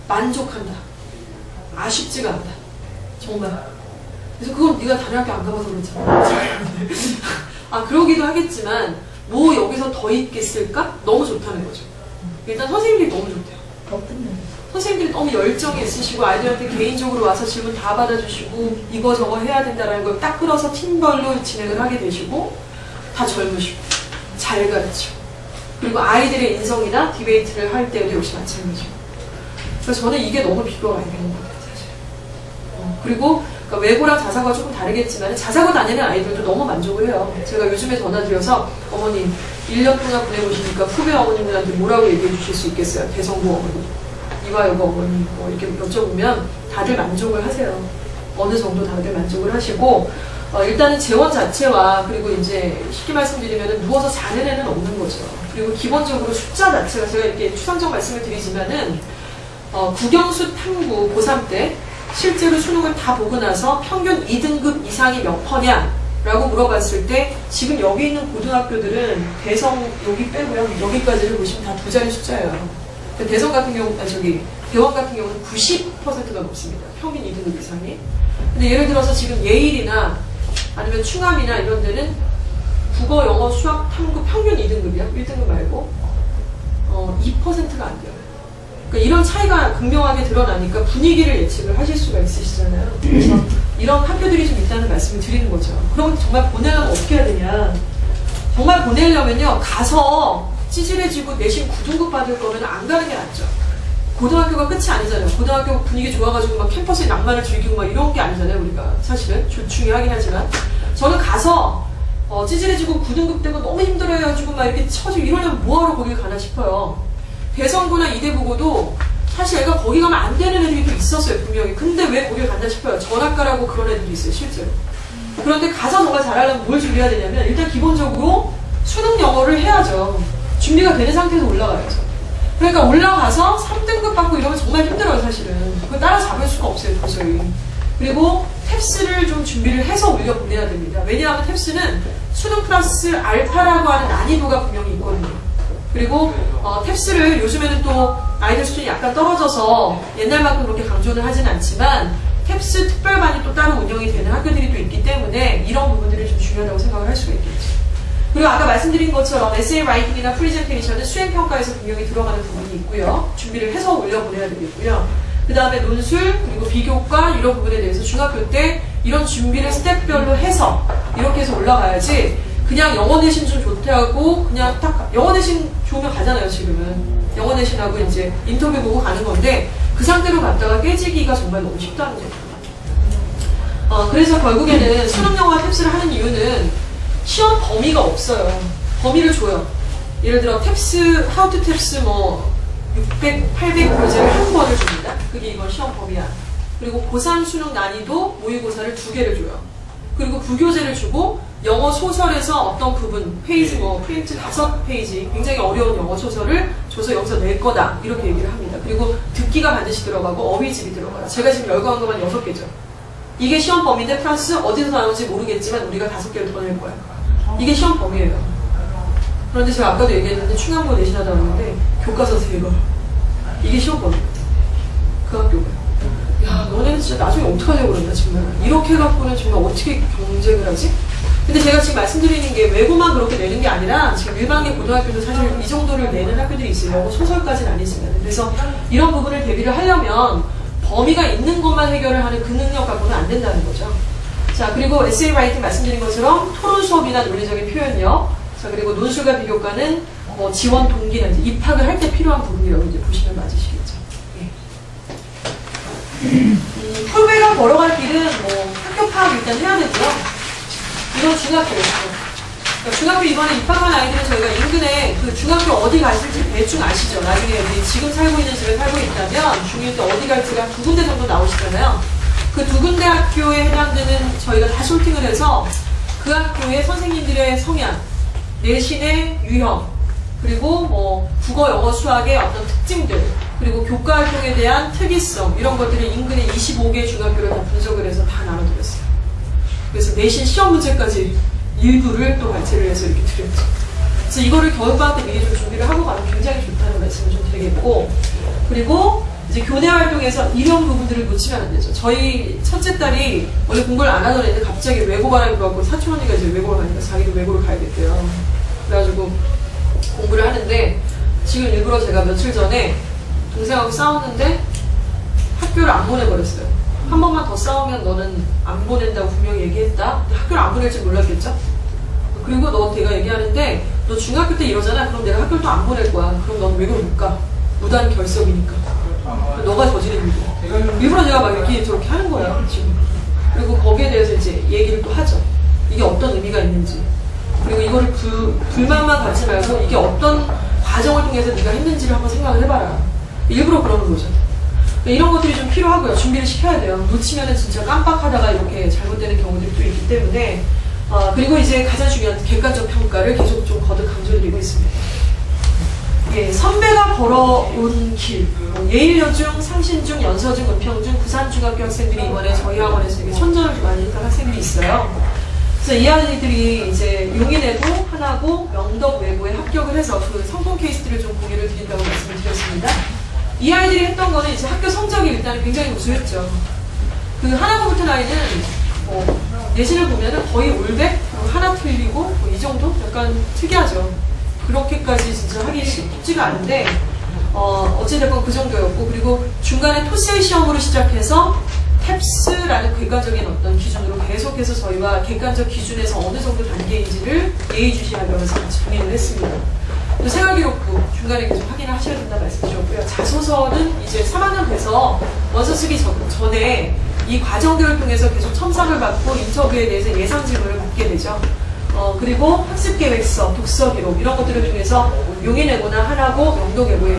만족한다. 아쉽지가 않다. 정말. 그래서 그건 네가 다른 학교 안 가봐서 그렇잖아. 그러기도 하겠지만 뭐 여기서 더 있겠을까? 너무 좋다는 거죠. 일단 선생님들이 너무 좋대요. 선생님들이 너무 열정이 있으시고 아이들한테 개인적으로 와서 질문 다 받아주시고 이거 저거 해야 된다는 걸 딱 끌어서 팀별로 진행을 하게 되시고 다 젊으시고 잘 가르치고 그리고 아이들의 인성이나 디베이트를 할 때도 역시 마찬가지고. 그래서 저는 이게 너무 비교가 안 되는 것 같아요. 사실. 그리고 그러니까 외고랑 자사고가 조금 다르겠지만 자사고 다니는 아이들도 너무 만족을 해요. 제가 요즘에 전화드려서 어머님 1년 동안 보내보시니까 후배 어머님들한테 뭐라고 얘기해 주실 수 있겠어요? 대성고 어머니, 이화여고 어머니 뭐 이렇게 여쭤보면 다들 만족을 하세요. 어느 정도 다들 만족을 하시고 일단은 재원 자체와 그리고 이제 쉽게 말씀드리면 누워서 자는 애는 없는 거죠. 그리고 기본적으로 숫자 자체가 제가 이렇게 추상적 말씀을 드리지만은 국영수 탐구 고3 때 실제로 수능을 다 보고 나서 평균 2등급 이상이 몇 퍼냐 라고 물어봤을 때 지금 여기 있는 고등학교들은 대성 여기 빼고요. 여기까지를 보시면 다 두 자리 숫자예요. 대성 같은 경우, 대원 같은 경우는 90%가 높습니다. 평균 2등급 이상이. 근데 예를 들어서 지금 예일이나 아니면 충암이나 이런 데는 국어, 영어, 수학, 탐구 평균 2등급이요. 1등급 말고 2%가 안 돼요. 그러니까 이런 차이가 극명하게 드러나니까 분위기를 예측을 하실 수가 있으시잖아요. 그래서 이런 학교들이 좀 있다는 말씀을 드리는 거죠. 그럼 정말 보내려면 어떻게 해야 되냐. 정말 보내려면요. 가서 찌질해지고 내신 9등급 받을 거면 안 가는 게 낫죠. 고등학교가 끝이 아니잖아요. 고등학교 분위기 좋아가지고 막 캠퍼스의 낭만을 즐기고 막 이런 게 아니잖아요. 우리가 사실은 중요하긴 하지만 저는 가서 찌질해지고 9등급 되고 너무 힘들어해가지고 막 이렇게 처지고 이러려면 뭐하러 거길 가나 싶어요. 대성고나 이대 보고도 사실 애가 거기 가면 안 되는 애들이 또 있었어요, 분명히. 근데 왜 거길 간다 싶어요. 전학가라고 그런 애들이 있어요, 실제로. 그런데 가서 정말 잘하려면 뭘 준비해야 되냐면 일단 기본적으로 수능 영어를 해야죠. 준비가 되는 상태에서 올라가야죠. 그러니까 올라가서 3등급 받고 이러면 정말 힘들어요, 사실은. 그걸 따라잡을 수가 없어요, 도저히. 그리고 탭스를 좀 준비를 해서 올려보내야 됩니다. 왜냐하면 탭스는 수능 플러스 알파라고 하는 난이도가 분명히 있거든요. 그리고 탭스를 요즘에는 또 아이들 수준이 약간 떨어져서 옛날만큼 그렇게 강조는 하진 않지만 탭스 특별반이 또 따로 운영이 되는 학교들이 또 있기 때문에 이런 부분들이 좀 중요하다고 생각을 할 수가 있겠죠. 그리고 아까 말씀드린 것처럼 에세이 라이팅이나 프리젠테이션은 수행평가에서 분명히 들어가는 부분이 있고요. 준비를 해서 올려보내야 되겠고요. 그 다음에 논술, 그리고 비교과 이런 부분에 대해서 중학교 때 이런 준비를 스텝별로 해서 이렇게 해서 올라가야지 그냥 영어 내신 좀 좋다고 그냥 딱 영어 내신 좋으면 가잖아요, 지금은. 영어 내신하고 이제 인터뷰 보고 가는 건데 그 상태로 갔다가 깨지기가 정말 너무 쉽다는 거죠. 그래서 결국에는 수능 영어 탭스를 하는 이유는 시험 범위가 없어요. 범위를 줘요. 예를 들어 탭스, how to 탭스 뭐 600, 800 교재를 한 번을 줍니다. 그게 이번 시험 범위야. 그리고 고3 수능 난이도 모의고사를 2개를 줘요. 그리고 부교재를 주고 영어 소설에서 어떤 부분, 페이지 뭐 프린트 5페이지 굉장히 어려운 영어 소설을 줘서 여기서 낼 거다. 이렇게 얘기를 합니다. 그리고 듣기가 반드시 들어가고 어휘집이 들어가요. 제가 지금 열거한 것만 6개죠. 이게 시험 범위인데 플러스 어디서 나오는지 모르겠지만 우리가 5개를 더 낼 거야. 이게 시험 범위예요. 그런데 제가 아까도 얘기했는데 충암고 내신하다 그러는데 교과서 3권. 이게 시험 범위예요. 그 학교가. 야, 너네는 진짜 나중에 어떡하려고 그런다, 정말. 이렇게 해갖고는 정말 어떻게 경쟁을 하지? 근데 제가 지금 말씀드리는 게 외고만 그렇게 내는 게 아니라 지금 일반계 고등학교도 사실 이 정도를 내는 학교들이 있어요. 소설까지는 아니지만. 그래서 이런 부분을 대비를 하려면 범위가 있는 것만 해결을 하는 그 능력 갖고는 안 된다는 거죠. 자, 그리고 에세이 라이팅 말씀드린 것처럼 토론 수업이나 논리적인 표현력, 자, 그리고 논술과 비교과는 지원 동기나 이제 입학을 할 때 필요한 부분이라고 이제 보시면 맞으시겠죠. 예. 풀베가 걸어갈 길은 학교 파악 일단 해야 되고요. 이건 중학교예요. 그러니까 중학교 이번에 입학한 아이들은 저희가 인근에 그 중학교 어디 갈지 대충 아시죠? 나중에 우리 지금 살고 있는 집에 살고 있다면 중1 때 어디 갈지가 2군데 정도 나오시잖아요. 그 2군데 학교에 해당되는 저희가 다 쇼팅을 해서 그 학교의 선생님들의 성향, 내신의 유형, 그리고 국어, 영어, 수학의 어떤 특징들, 그리고 교과 활동에 대한 특이성, 이런 것들을 인근의 25개 중학교를 다 분석을 해서 다 나눠드렸어요. 그래서 내신 시험 문제까지 일부를 또 발췌를 해서 이렇게 드렸죠. 그래서 이거를 겨울방학 때 미리 좀 준비를 하고 가면 굉장히 좋다는 말씀을 좀 드리겠고, 그리고 이제 교내 활동에서 이런 부분들을 놓치면 안 되죠. 저희 첫째 딸이 원래 공부를 안 하던 애인데 갑자기 외고 바람이 불어갖고 사촌 언니가 이제 외고를 가니까 자기도 외고를 가야겠대요. 그래가지고 공부를 하는데 지금 일부러 제가 며칠 전에 동생하고 싸웠는데 학교를 안 보내버렸어요. 한 번만 더 싸우면 너는 안 보낸다고 분명히 얘기했다. 근데 학교를 안 보낼 줄 몰랐겠죠? 그리고 내가 얘기하는데 너 중학교 때 이러잖아. 그럼 내가 학교를 또 안 보낼 거야. 그럼 넌 외고를 못 가. 무단 결석이니까. 너가 저지른 일이야. 일부러 제가 막 이렇게 저렇게 하는 거예요, 지금. 그리고 거기에 대해서 이제 얘기를 또 하죠. 이게 어떤 의미가 있는지. 그리고 이거를 불만만 갖지 말고 이게 어떤 과정을 통해서 네가 했는지를 한번 생각을 해봐라. 일부러 그러는 거죠. 이런 것들이 좀 필요하고요. 준비를 시켜야 돼요. 놓치면은 진짜 깜빡하다가 이렇게 잘못되는 경우들이 또 있기 때문에. 그리고 이제 가장 중요한 객관적 평가를 계속 좀 거듭 강조드리고 있습니다. 예, 선배가 걸어온 길, 예일여중, 상신중, 연서중, 은평중, 부산중학교 학생들이 이번에 저희 학원에서 되게 선전을 많이 했던 학생들이 있어요. 그래서 이 아이들이 이제 용인외고, 하나고, 명덕 외고에 합격을 해서 그 성공 케이스들을 좀 공유를 드린다고 말씀을 드렸습니다. 이 아이들이 했던 거는 이제 학교 성적이 일단 굉장히 우수했죠. 그 하나고 붙은 아이는 내신을 보면은 거의 올백, 하나 틀리고 이 정도? 약간 특이하죠. 그렇게까지 진짜 하기 쉽지가 않은데 어찌됐건 그 정도였고, 그리고 중간에 토스의 시험으로 시작해서 탭스라는 객관적인 어떤 기준으로 계속해서 저희가 객관적 기준에서 어느 정도 단계인지를 예의주시하면서 정리를 했습니다. 또 생활기록부 중간에 계속 확인을 하셔야 된다 말씀드렸고요. 자소서는 이제 3학년 돼서 원서 쓰기 전에 이 과정들을 통해서 계속 첨삭을 받고 인터뷰에 대해서 예상 질문을 받게 되죠. 그리고 학습계획서, 독서기록 이런 것들을 통해서 용해내거나 하라고 명도계보에